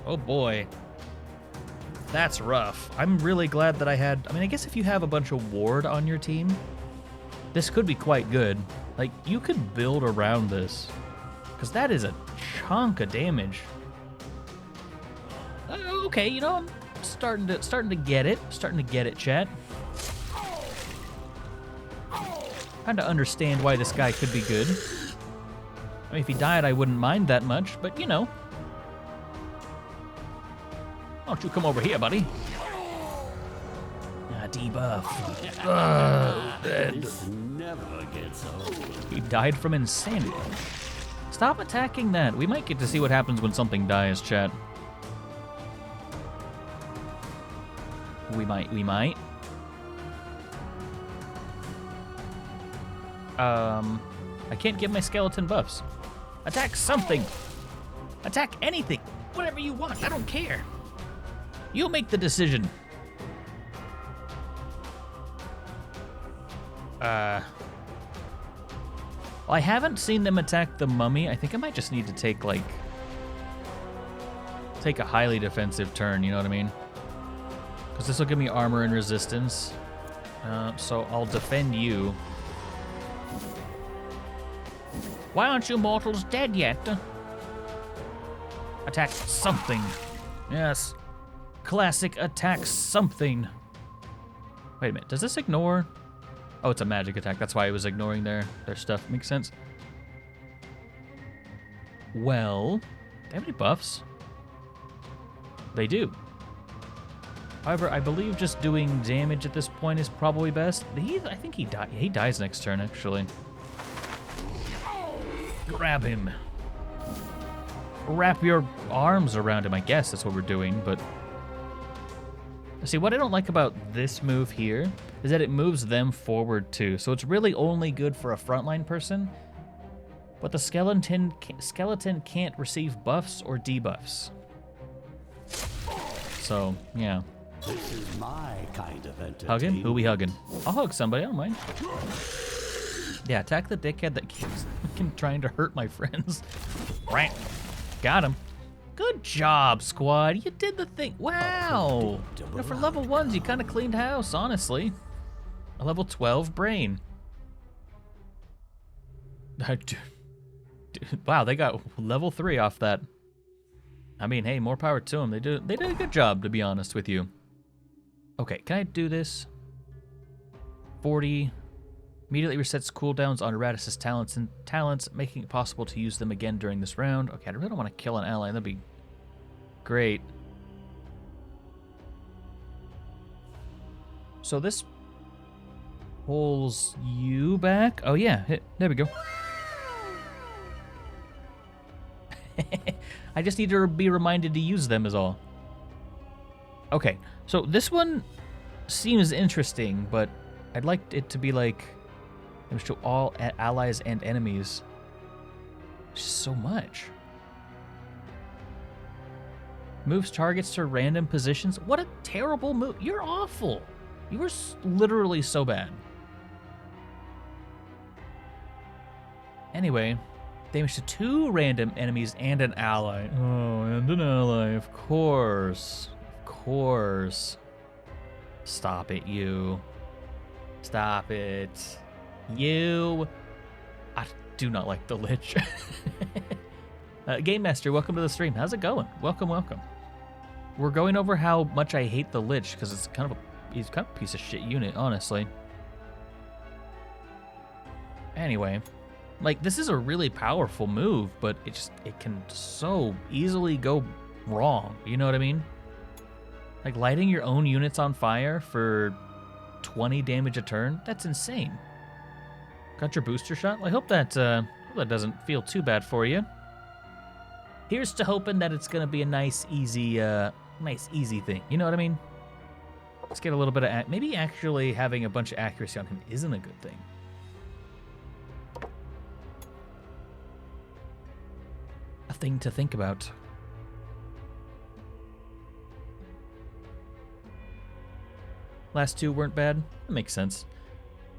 Oh, boy. That's rough. I'm really glad that I had... I mean, I guess if you have a bunch of ward on your team, this could be quite good. Like, you could build around this. Because that is a chunk of damage. Okay, you know, I'm starting to get it. Starting to get it, chat. Trying to understand why this guy could be good. I mean, if he died, I wouldn't mind that much, but you know. Why don't you come over here, buddy? Ah, debuff. Dead. This never gets old. He died from insanity. Stop attacking that. We might get to see what happens when something dies, chat. We might. I can't give my skeleton buffs. Attack something. Attack anything. Whatever you want. I don't care. You make the decision. Well, I haven't seen them attack the mummy. I think I might just need to take a highly defensive turn, you know what I mean? Because this will give me armor and resistance. So I'll defend you. Why aren't you mortals dead yet? Attack something. Yes. Classic attack something. Wait a minute, does this ignore? Oh, it's a magic attack. That's why I was ignoring their stuff. Makes sense. Well, do they have any buffs? They do. However, I believe just doing damage at this point is probably best. I think he dies next turn, actually. Grab him. Wrap your arms around him, I guess that's what we're doing, but... See, what I don't like about this move here is that it moves them forward too, so it's really only good for a frontline person, but the skeleton can't receive buffs or debuffs. So, yeah. This is my kind of entertainment. Hug him? Who we hugging? I'll hug somebody, I don't mind. Yeah, attack the dickhead that keeps fucking trying to hurt my friends. Right. Got him. Good job, squad. You did the thing. Wow. You know, for level 1s, you kind of cleaned house, honestly. A level 12 brain. Wow, they got level 3 off that. I mean, hey, more power to them. They did a good job, to be honest with you. Okay, can I do this? 40. Immediately resets cooldowns on Iratus' talents, making it possible to use them again during this round. Okay, I really don't want to kill an ally. That'd be great. So this pulls you back. Oh yeah, there we go. I just need to be reminded to use them is all. Okay, so this one seems interesting, but I'd like it to be like damage to all allies and enemies. It's just so much. Moves targets to random positions. What a terrible move. You're awful. You were literally so bad. Anyway, damage to 2 random enemies and an ally. Oh, and an ally, of course. Of course. Stop it, you. Stop it. You. I do not like the Lich. Game Master, welcome to the stream. How's it going? Welcome, welcome. We're going over how much I hate the Lich because it's he's kind of a piece of shit unit, honestly. Anyway, like this is a really powerful move, but it can so easily go wrong. You know what I mean? Like lighting your own units on fire for 20 damage a turn. That's insane. Got your booster shot? Well, I hope that doesn't feel too bad for you. Here's to hoping that it's gonna be a nice, easy thing. You know what I mean? Let's get a little bit of maybe actually having a bunch of accuracy on him isn't a good thing. A thing to think about. Last 2 weren't bad. That makes sense.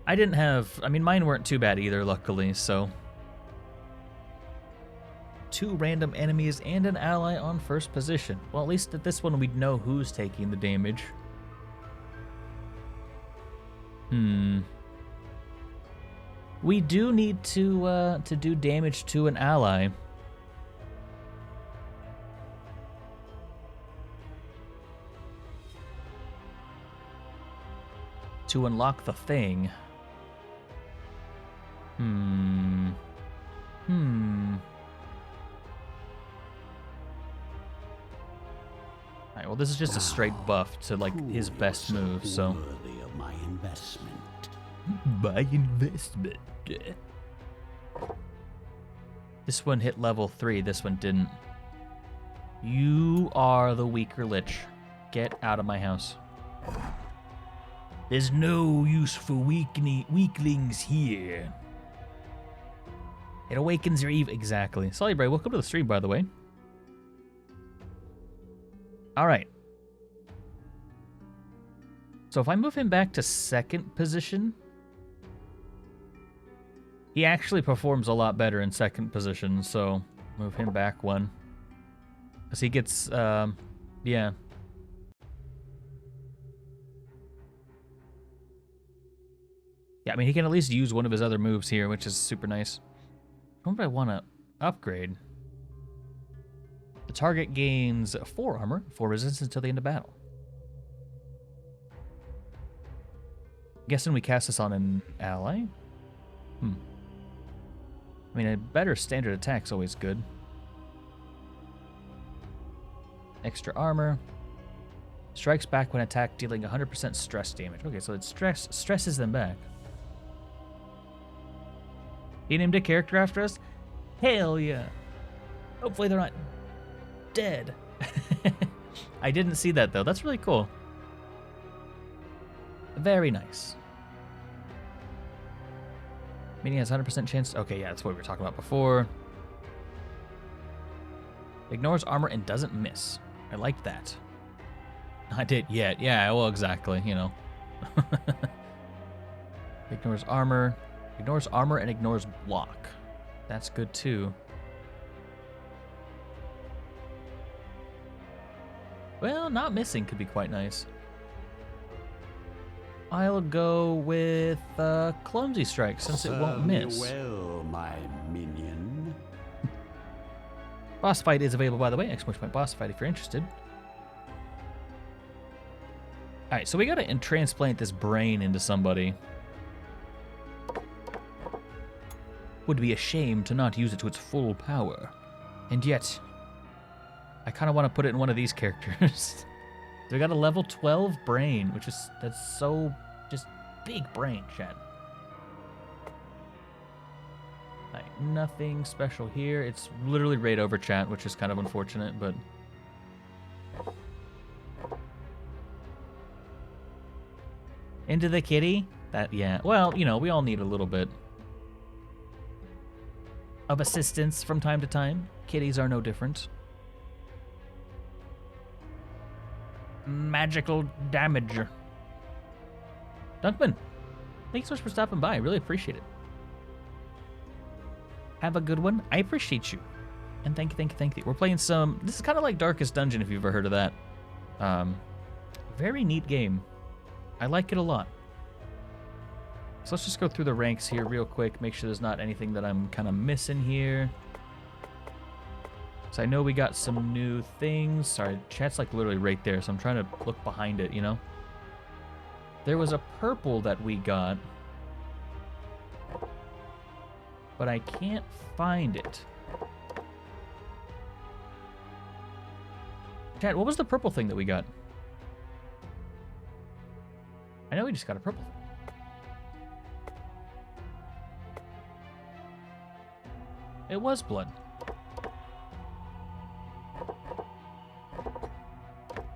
I mean, mine weren't too bad either, luckily, so. 2 random enemies and an ally on first position. Well, at least at this one we'd know who's taking the damage. We do need to do damage to an ally. To unlock the thing. Alright, well this is just a straight buff to like his best move, so. Worthy of my investment. My investment. This one hit level 3, this one didn't. You are the weaker Lich. Get out of my house. There's no use for weaklings here. It awakens your evil. Exactly. Sorry, Bray. Welcome to the stream, by the way. All right. So if I move him back to second position, he actually performs a lot better in second position. So move him back 1. Because he gets, yeah. Yeah, I mean, he can at least use one of his other moves here, which is super nice. What would I want to upgrade? The target gains 4 armor, 4 resistance until the end of battle. Guessing we cast this on an ally? I mean, a better standard attack's always good. Extra armor. Strikes back when attacked, dealing 100% stress damage. Okay, so it stresses them back. He named a character after us? Hell yeah. Hopefully they're not dead. I didn't see that, though. That's really cool. Very nice. Meaning has 100% chance. Okay, yeah, that's what we were talking about before. Ignores armor and doesn't miss. I liked that. Not did yet. Yeah, well, exactly, you know. Ignores armor. Ignores armor and ignores block. That's good, too. Well, not missing could be quite nice. I'll go with Clumsy Strike since it won't miss. Well, my minion. Boss fight is available, by the way. Exclamation point boss fight if you're interested. Alright, so we gotta transplant this brain into somebody. Would be a shame to not use it to its full power. And yet, I kind of want to put it in one of these characters. So we got a level 12 brain, which is, that's so, just big brain, chat. Like, nothing special here. It's literally raid over chat, which is kind of unfortunate, but... Into the kitty? That, yeah. Well, you know, we all need a little bit of assistance from time to time. Kitties are no different. Magical damage. Dunkman, thanks so much for stopping by. I really appreciate it. Have a good one. I appreciate you. And thank you. We're playing some... This is kind of like Darkest Dungeon, if you've ever heard of that. Very neat game. I like it a lot. So let's just go through the ranks here real quick. Make sure there's not anything that I'm kind of missing here. So I know we got some new things. Sorry, chat's like literally right there, so I'm trying to look behind it, you know? There was a purple that we got, but I can't find it. Chat, what was the purple thing that we got? I know we just got a purple thing. It was blood.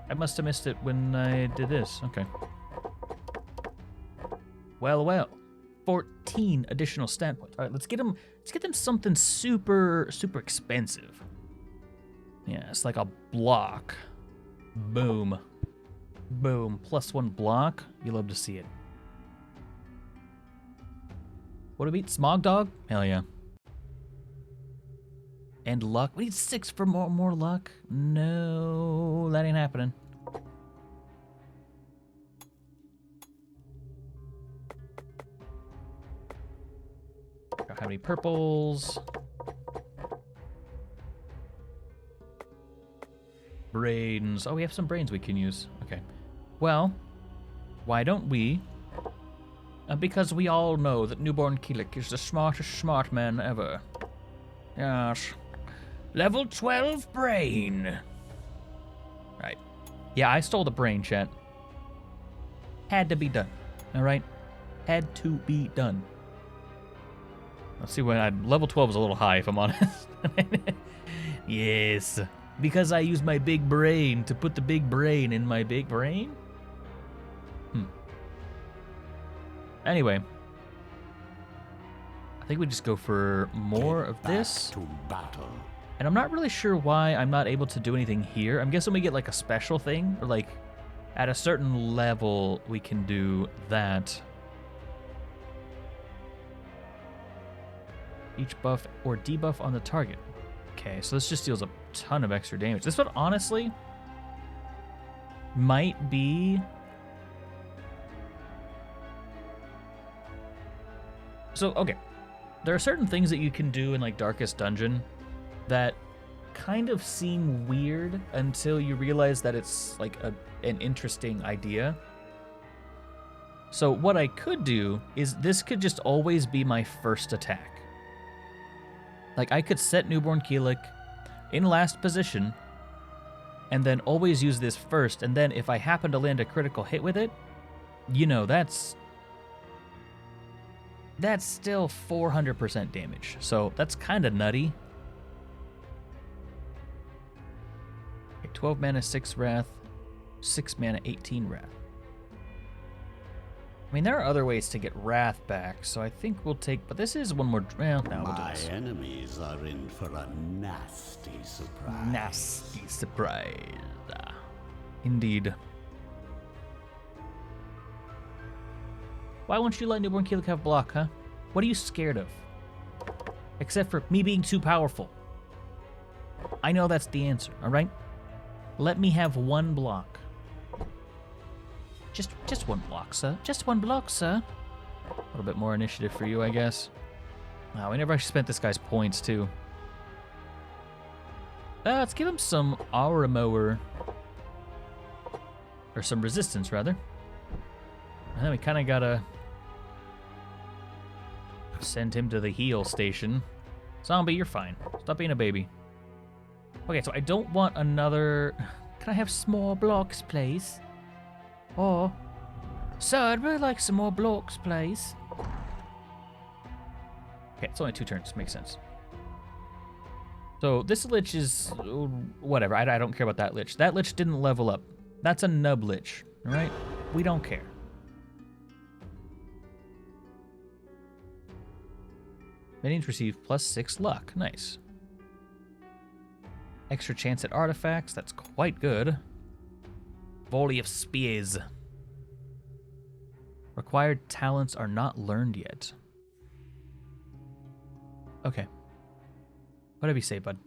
I must have missed it when I did this. Okay. Well. 14 additional stat points. All right, let's get them something super expensive. Yeah, it's like a block. Boom. Boom. +1 block. You love to see it. What do we beat? Smog Dog? Hell yeah. And luck. We need 6 for more luck. No, that ain't happening. Don't have any purples. Brains. Oh, we have some brains we can use. Okay. Well, why don't we? Because we all know that Newbornkilik is the smartest smart man ever. Yes. Level 12 brain. Right. Yeah, I stole the brain, chat. Had to be done. Alright? Had to be done. Let's see when level 12 is a little high, if I'm honest. Yes. Because I use my big brain to put the big brain in my big brain? Anyway. I think we just go for more of this. To battle. And I'm not really sure why I'm not able to do anything here. I'm guessing we get like a special thing, or like at a certain level we can do that. Each buff or debuff on the target. Okay, so this just deals a ton of extra damage. This one honestly might be... So, okay. There are certain things that you can do in like Darkest Dungeon that kind of seem weird until you realize that it's like an interesting idea. So what I could do is this could just always be my first attack. Like I could set Newbornkilik in last position and then always use this first, and then if I happen to land a critical hit with it, you know, that's That's still 400% damage, so that's kind of nutty. Okay, 12 mana, 6 Wrath, 6 mana, 18 Wrath. I mean, there are other ways to get Wrath back, so I think we'll take... But this is one more... Well, no, we'll do My this. enemies are in for a nasty surprise. Nasty surprise. Indeed. Why won't you let Newbornkilik have block, huh? What are you scared of? Except for me being too powerful. I know that's the answer, alright? Let me have one block. Just one block, sir. Just one block, sir. A little bit more initiative for you, I guess. Wow, we never actually spent this guy's points, too. Let's give him some aura mower. Or some resistance, rather. And then we kind of gotta send him to the heal station. Zombie, you're fine. Stop being a baby. Okay, so I don't want another... Can I have small blocks, please? Oh. Sir, I'd really like some more blocks, please. Okay, it's only 2 turns. Makes sense. So this Lich is... whatever. I don't care about that Lich. That Lich didn't level up. That's a nub Lich. Alright? We don't care. Minions receive +6 luck. Nice. Extra chance at artifacts. That's quite good. Volley of spears. Required talents are not learned yet. Okay. Whatever you say, bud.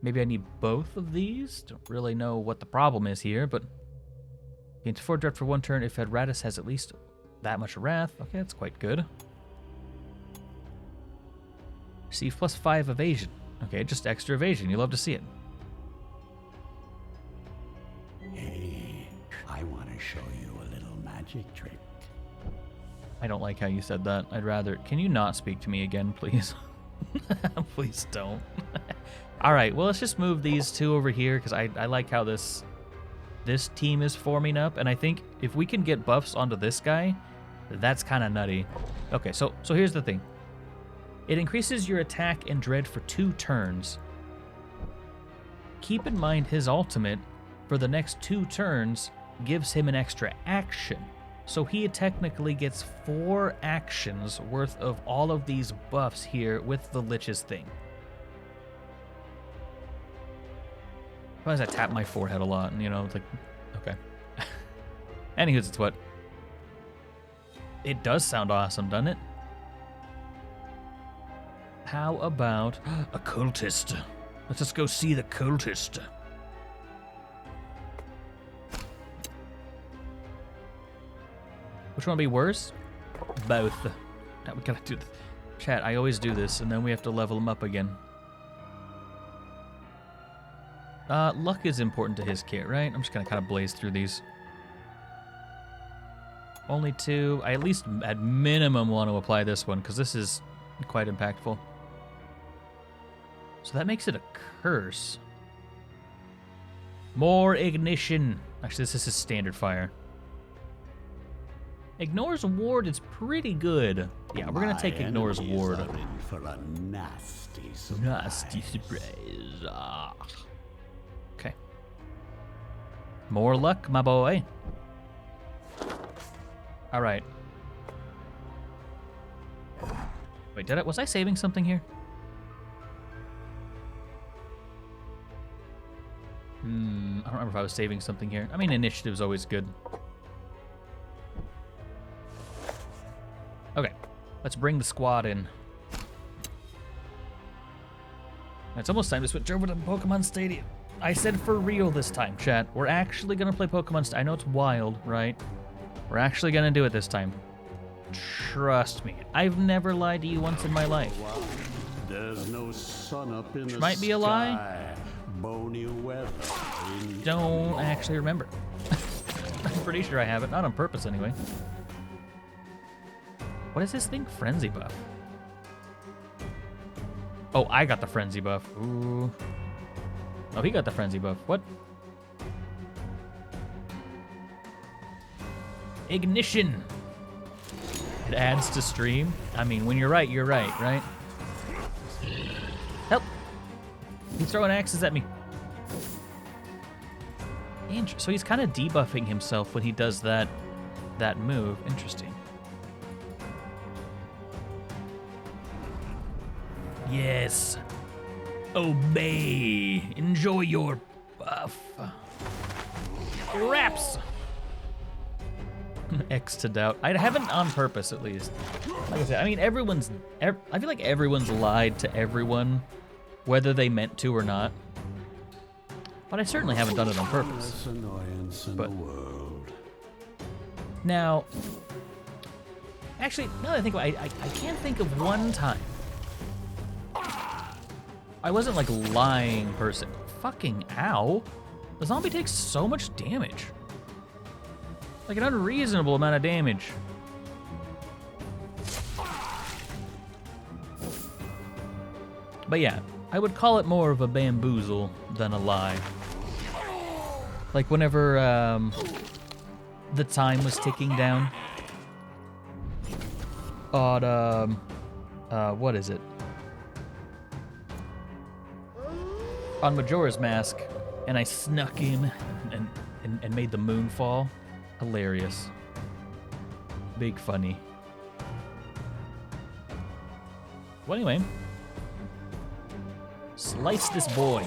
Maybe I need both of these? Don't really know what the problem is here, but... Gains 4 dread for 1 turn if Iratus has at least that much wrath. Okay, that's quite good. Receive +5 evasion. Okay, just extra evasion. You love to see it. Hey, I want to show you a little magic trick. I don't like how you said that. I'd rather... Can you not speak to me again, please? Please don't. Alright, well, let's just move these 2 over here, because I like how this team is forming up, and I think if we can get buffs onto this guy, that's kind of nutty. Okay, so here's the thing. It increases your attack and dread for 2 turns. Keep in mind his ultimate, for the next 2 turns, gives him an extra action. So he technically gets 4 actions worth of all of these buffs here with the Lich's thing. As I tap my forehead a lot, and you know, it's like, okay. Anywho's, it's what. It does sound awesome, doesn't it? How about a cultist? Let's just go see the cultist. Which one would be worse? Both. Now we gotta do this. Chat, I always do this, and then we have to level them up again. Luck is important to his kit, right? I'm just gonna kind of blaze through these. Only 2. I at least, at minimum, want to apply this one, because this is quite impactful. So that makes it a curse. More ignition. Actually, this is his standard fire. Ignore's ward is pretty good. Yeah, we're gonna take Ignore's ward. Are in for a nasty surprise. Nasty surprise. Ah. Okay. More luck, my boy. All right. Wait, was I saving something here? I don't remember if I was saving something here. I mean, initiative's always good. Okay, let's bring the squad in. It's almost time to switch over to Pokemon Stadium. I said for real this time, chat. We're actually gonna play Pokemon Stadium. I know it's wild, right? We're actually gonna do it this time. Trust me. I've never lied to you once in my life. There's no sun up in the Might be a lie. Bony weather. Don't actually remember. I'm pretty sure I haven't. Not on purpose, anyway. What is this thing? Frenzy buff. Oh, I got the frenzy buff. Ooh. Oh, he got the frenzy buff. What? Ignition. It adds to stream. I mean, when you're right, right? Help! He's throwing axes at me. So he's kind of debuffing himself when he does that move. Interesting. Yes. Obey. Enjoy your buff. Raps. X to doubt. I haven't on purpose, at least. Like I said, I mean, I feel like everyone's lied to everyone, whether they meant to or not. But I certainly haven't done it on purpose. But now, actually, now that I think about it, I can't think of one time. I wasn't like lying person. Fucking ow. The zombie takes so much damage. Like an unreasonable amount of damage. But yeah, I would call it more of a bamboozle than a lie. Like whenever the time was ticking down on what is it? On Majora's Mask, and I snuck in and made the moon fall. Hilarious. Big funny. Well, anyway. Slice this boy.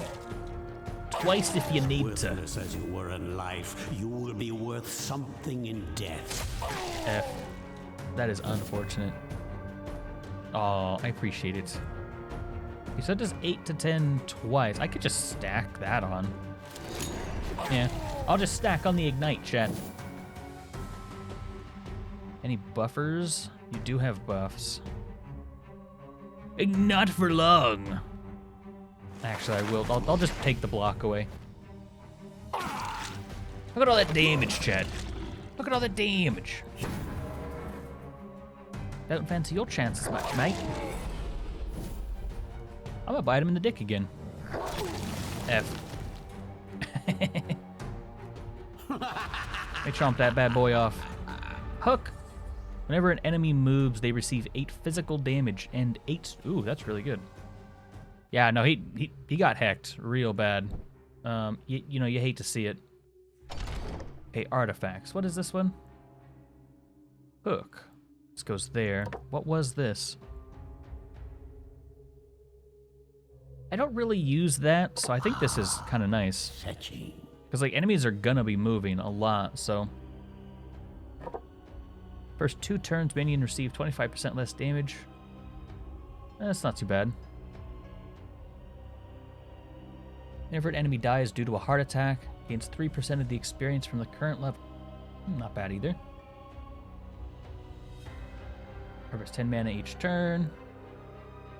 Twice if you need to. Worthless as you were in life, you will be worth something in death. F. That is unfortunate. Oh, I appreciate it. You said it does 8 to 10 twice. I could just stack that on. Yeah, I'll just stack on the ignite, chat. Any buffers? You do have buffs. Not for long. Actually, I will. I'll just take the block away. Look at all that damage, chat. Look at all that damage. Don't fancy your chances much, mate. I'm gonna bite him in the dick again. F. Let me chomp that bad boy off. Hook. Whenever an enemy moves, they receive 8 physical damage and 8... Ooh, that's really good. Yeah, no, he got hecked real bad. You know, you hate to see it. Okay, artifacts. What is this one? Hook. This goes there. What was this? I don't really use that, so I think this is kind of nice. Because, like, enemies are gonna be moving a lot, so... First 2 turns, minion receive 25% less damage. That's not too bad. Whenever an enemy dies due to a heart attack, gains 3% of the experience from the current level. Not bad either. Harvest 10 mana each turn.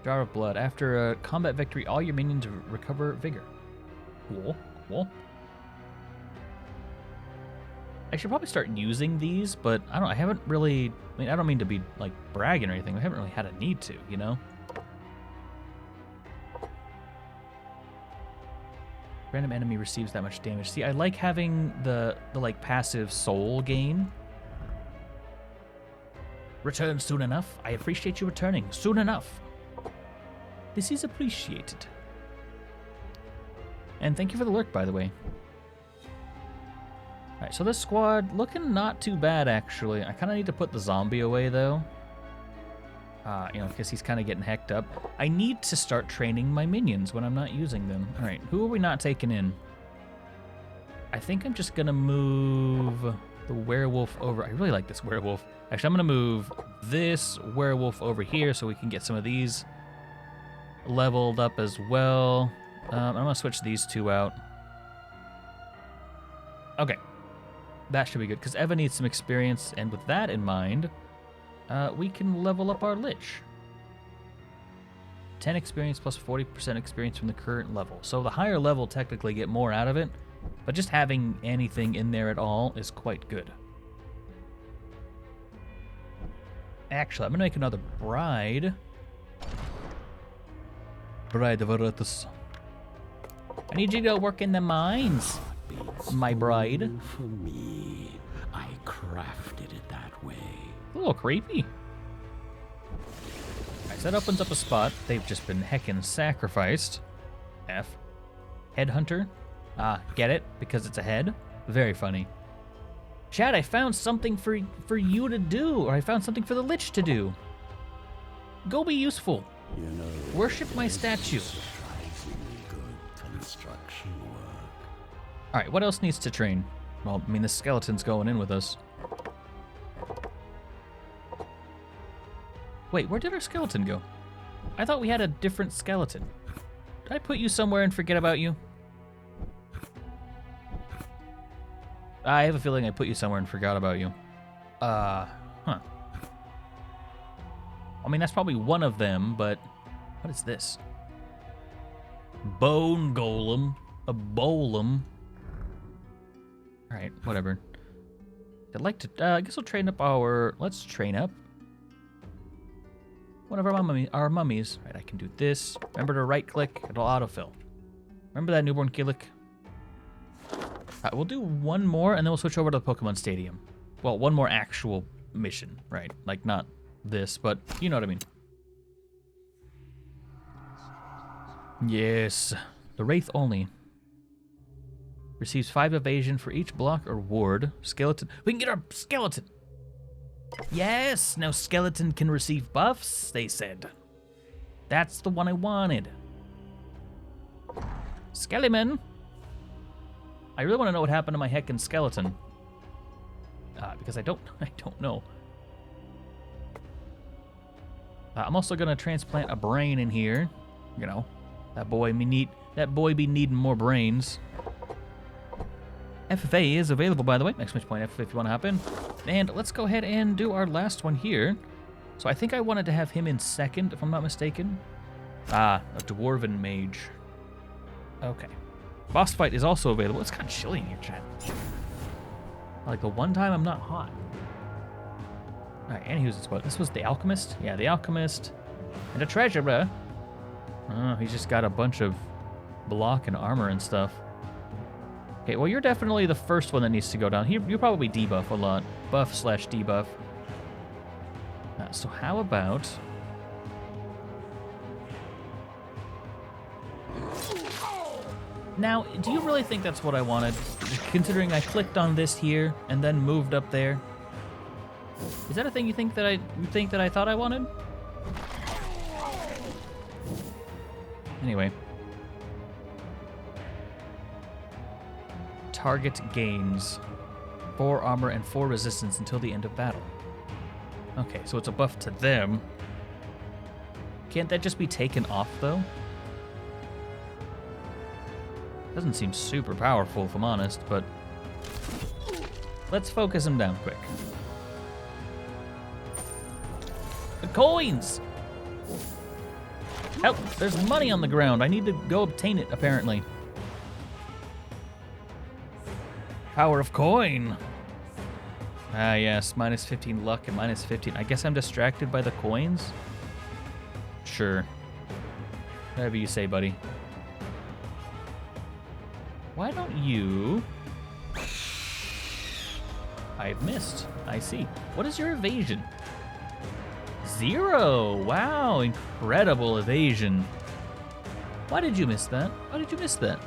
Jar of blood. After a combat victory, all your minions recover vigor. Cool, cool. I should probably start using these, but I haven't really, I mean, I don't mean to be like bragging or anything. I haven't really had a need to, you know? Random enemy receives that much damage. See, I like having the like passive soul gain. Return soon enough. I appreciate you returning soon enough. This is appreciated. And thank you for the lurk, by the way. Alright, so this squad looking not too bad, actually. I kind of need to put the zombie away, though. You know, because he's kind of getting hecked up. I need to start training my minions when I'm not using them. Alright, who are we not taking in? I think I'm just going to move the werewolf over. I really like this werewolf. Actually, I'm going to move this werewolf over here so we can get some of these leveled up as well. I'm going to switch these 2 out. Okay. That should be good, because Eva needs some experience, and with that in mind, we can level up our Lich. 10 experience plus 40% experience from the current level. So the higher level technically get more out of it, but just having anything in there at all is quite good. Actually, I'm going to make another bride. Bride of Iratus. I need you to go work in the mines, my bride. For me, I crafted it that way. A little creepy. So that opens up a spot. They've just been heckin' sacrificed. F. Headhunter. Ah, get it? Because it's a head? Very funny. Chad, I found something for you to do, or I found something for the Lich to do. Go be useful. You know, Worship my statue. surprisingly good construction work. Alright, what else needs to train? Well, I mean, the skeleton's going in with us. Wait, where did our skeleton go? I thought we had a different skeleton. Did I put you somewhere and forget about you? I have a feeling I put you somewhere and forgot about you. Huh. I mean, that's probably one of them, but what is this? Bone golem. A bolem. Alright, whatever. I'd like to, I guess we'll train up let's train up one of our mummies. Right, I can do this. Remember to right click, it'll autofill. Remember that Newbornkilik? We'll do one more and then we'll switch over to the Pokemon Stadium. Well, one more actual mission, right? Like not this, but you know what I mean. Yes, the Wraith only. Receives 5 evasion for each block or ward. Skeleton. We can get our skeleton. Yes, now skeleton can receive buffs, they said. That's the one I wanted. Skellyman. I really want to know what happened to my heckin' skeleton. Because I don't know. I'm also gonna transplant a brain in here. You know, that boy be needing more brains. FFA is available, by the way. Exclamation point FFA if you want to hop in. And let's go ahead and do our last one here. So I think I wanted to have him in second, if I'm not mistaken. A dwarven mage. Okay. Boss fight is also available. It's kind of chilly in here, chat. Like the one time I'm not hot. Alright, and he was what? This was the alchemist? Yeah, the alchemist. And a treasurer. Oh, he's just got a bunch of block and armor and stuff. Okay, well, you're definitely the first one that needs to go down. You probably debuff a lot. Buff/debuff. So how about... Now, do you really think that's what I wanted? Considering I clicked on this here and then moved up there. Is that a thing you think that I thought I wanted? Anyway. Target gains 4 armor and 4 resistance until the end of battle. Okay, so it's a buff to them. Can't that just be taken off, though? Doesn't seem super powerful, if I'm honest, but... Let's focus him down quick. The coins! Help! There's money on the ground. I need to go obtain it, apparently. Power of coin! Ah, yes, minus 15 luck and minus 15. I guess I'm distracted by the coins? Sure. Whatever you say, buddy. Why don't you... I've missed. I see. What is your evasion? 0! Wow, incredible evasion. Why did you miss that? Why did you miss that?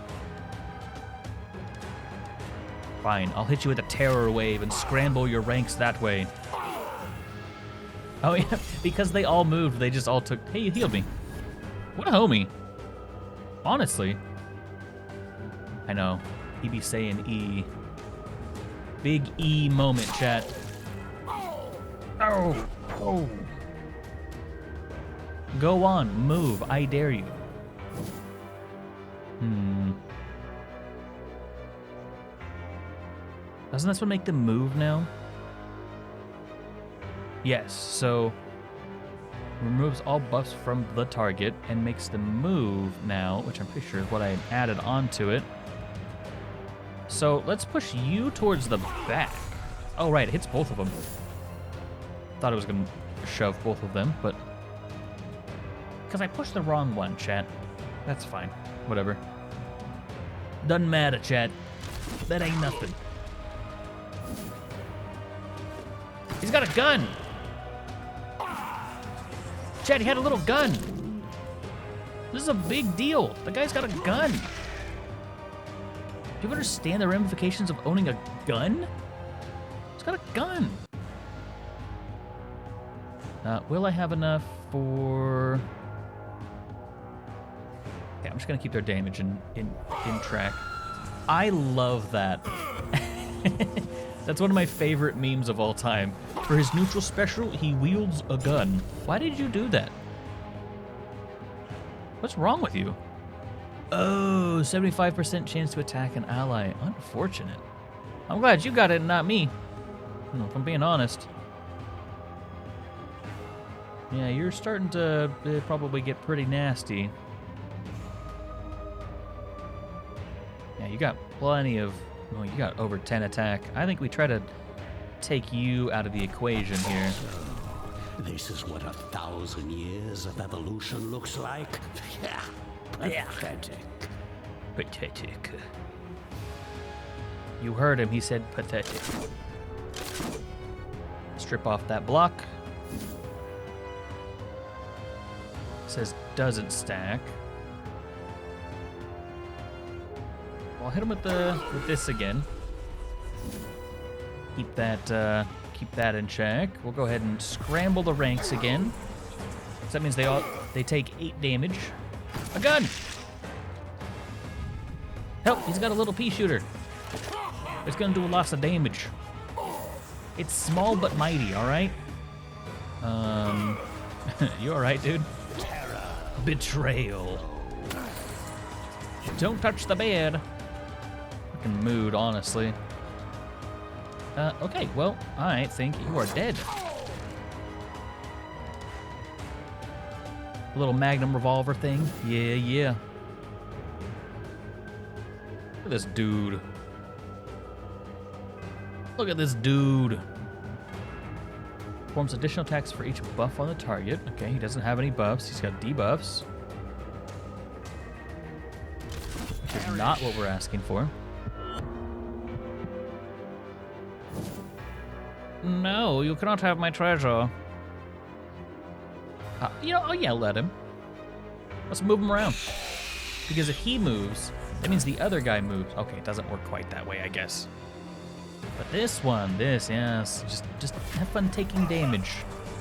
Fine, I'll hit you with a terror wave and scramble your ranks that way. Oh yeah, because they all moved, they just all took... Hey, you healed me. What a homie. Honestly. I know. He be saying E. Big E moment, chat. Oh. Oh. Go on, move. I dare you. Doesn't this one make them move now? Yes, so removes all buffs from the target and makes them move now, which I'm pretty sure is what I added onto it. So let's push you towards the back. Oh, right, it hits both of them. Thought it was going to shove both of them, but... Because I pushed the wrong one, chat. That's fine. Whatever. Doesn't matter, chat. That ain't nothing. He's got a gun! Chad, he had a little gun. This is a big deal. The guy's got a gun. Do you understand the ramifications of owning a gun? He's got a gun. Will I have enough for... Okay, I'm just gonna keep their damage in track. I love that. That's one of my favorite memes of all time. For his neutral special, he wields a gun. Why did you do that? What's wrong with you? Oh, 75% chance to attack an ally. Unfortunate. I'm glad you got it and not me. If I'm being honest. Yeah, you're starting to probably get pretty nasty. Yeah, you got plenty of... Well, you got over 10 attack. I think we try to take you out of the equation here. This is what 1,000 years of evolution looks like? Yeah, pathetic. Pathetic. You heard him, he said pathetic. Strip off that block. Says doesn't stack. I'll hit him with this again. Keep that in check. We'll go ahead and scramble the ranks again. So that means they take 8 damage. A gun! Help! He's got a little pea shooter. It's gonna do a lot of damage. It's small but mighty. All right. You all right, dude? Betrayal. Don't touch the bed. Fucking mood, honestly. Okay, well, I think you are dead. A little magnum revolver thing. Yeah. Look at this dude. Look at this dude. Performs additional attacks for each buff on the target. Okay, he doesn't have any buffs. He's got debuffs. Which is not what we're asking for. No, you cannot have my treasure. I'll yell at him. Let's move him around. Because if he moves, that means the other guy moves. Okay, it doesn't work quite that way, I guess. But yes, just have fun taking damage.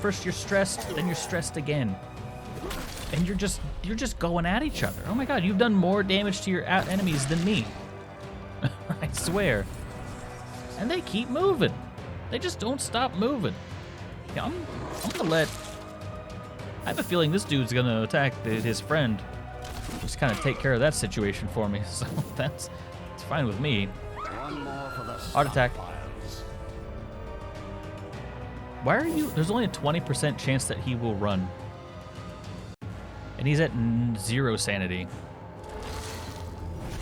First you're stressed, then you're stressed again. And you're just going at each other. Oh my god, you've done more damage to your enemies than me. I swear. And they keep moving. They just don't stop moving. Yeah, I'm gonna let... I have a feeling this dude's gonna attack his friend. Just kind of take care of that situation for me. So it's fine with me. Heart attack. Why are you... There's only a 20% chance that he will run. And he's at 0 sanity.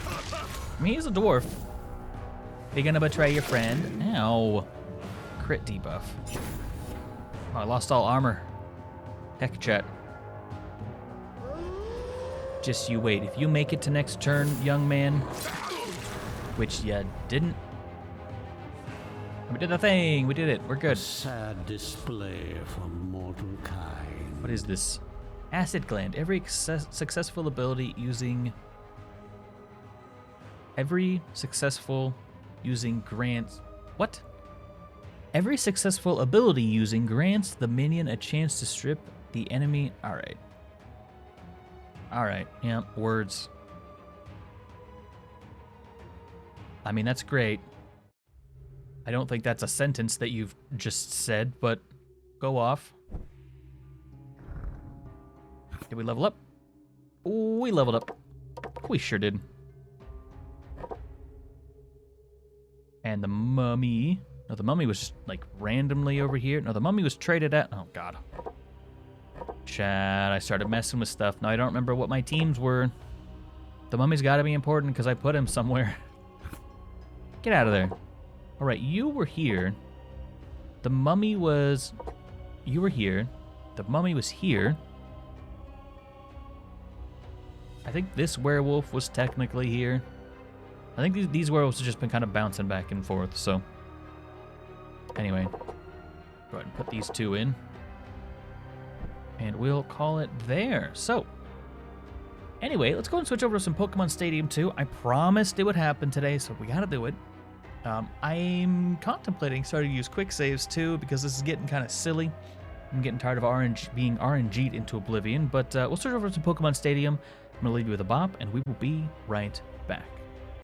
I mean, he's a dwarf. Are you gonna betray your friend? Ow. Crit debuff. Oh, I lost all armor. Heck, chat. Just you wait. If you make it to next turn, young man, which you didn't. We did the thing. We did it. We're good. Sad display for mortal kind. What is this? Acid gland. Every successful ability using... Every successful using grants... What? Every successful ability using grants the minion a chance to strip the enemy... Alright. Alright, yeah, words. I mean, that's great. I don't think that's a sentence that you've just said, but go off. Did we level up? We leveled up. We sure did. And the mummy... No, the mummy was, like, randomly over here. No, the mummy was traded at... Oh, God. Chad, I started messing with stuff. Now I don't remember what my teams were. The mummy's got to be important because I put him somewhere. Get out of there. All right, you were here. The mummy was... You were here. The mummy was here. I think this werewolf was technically here. I think these werewolves have just been kind of bouncing back and forth, so... Anyway. Go ahead and put these two in. And we'll call it there. So, anyway, let's go and switch over to some Pokemon Stadium 2. I promised it would happen today, so we gotta do it. I'm contemplating starting to use quick saves too, because this is getting kind of silly. I'm getting tired of being RNG'd into oblivion, but we'll switch over to Pokemon Stadium. I'm gonna leave you with a bop, and we will be right back.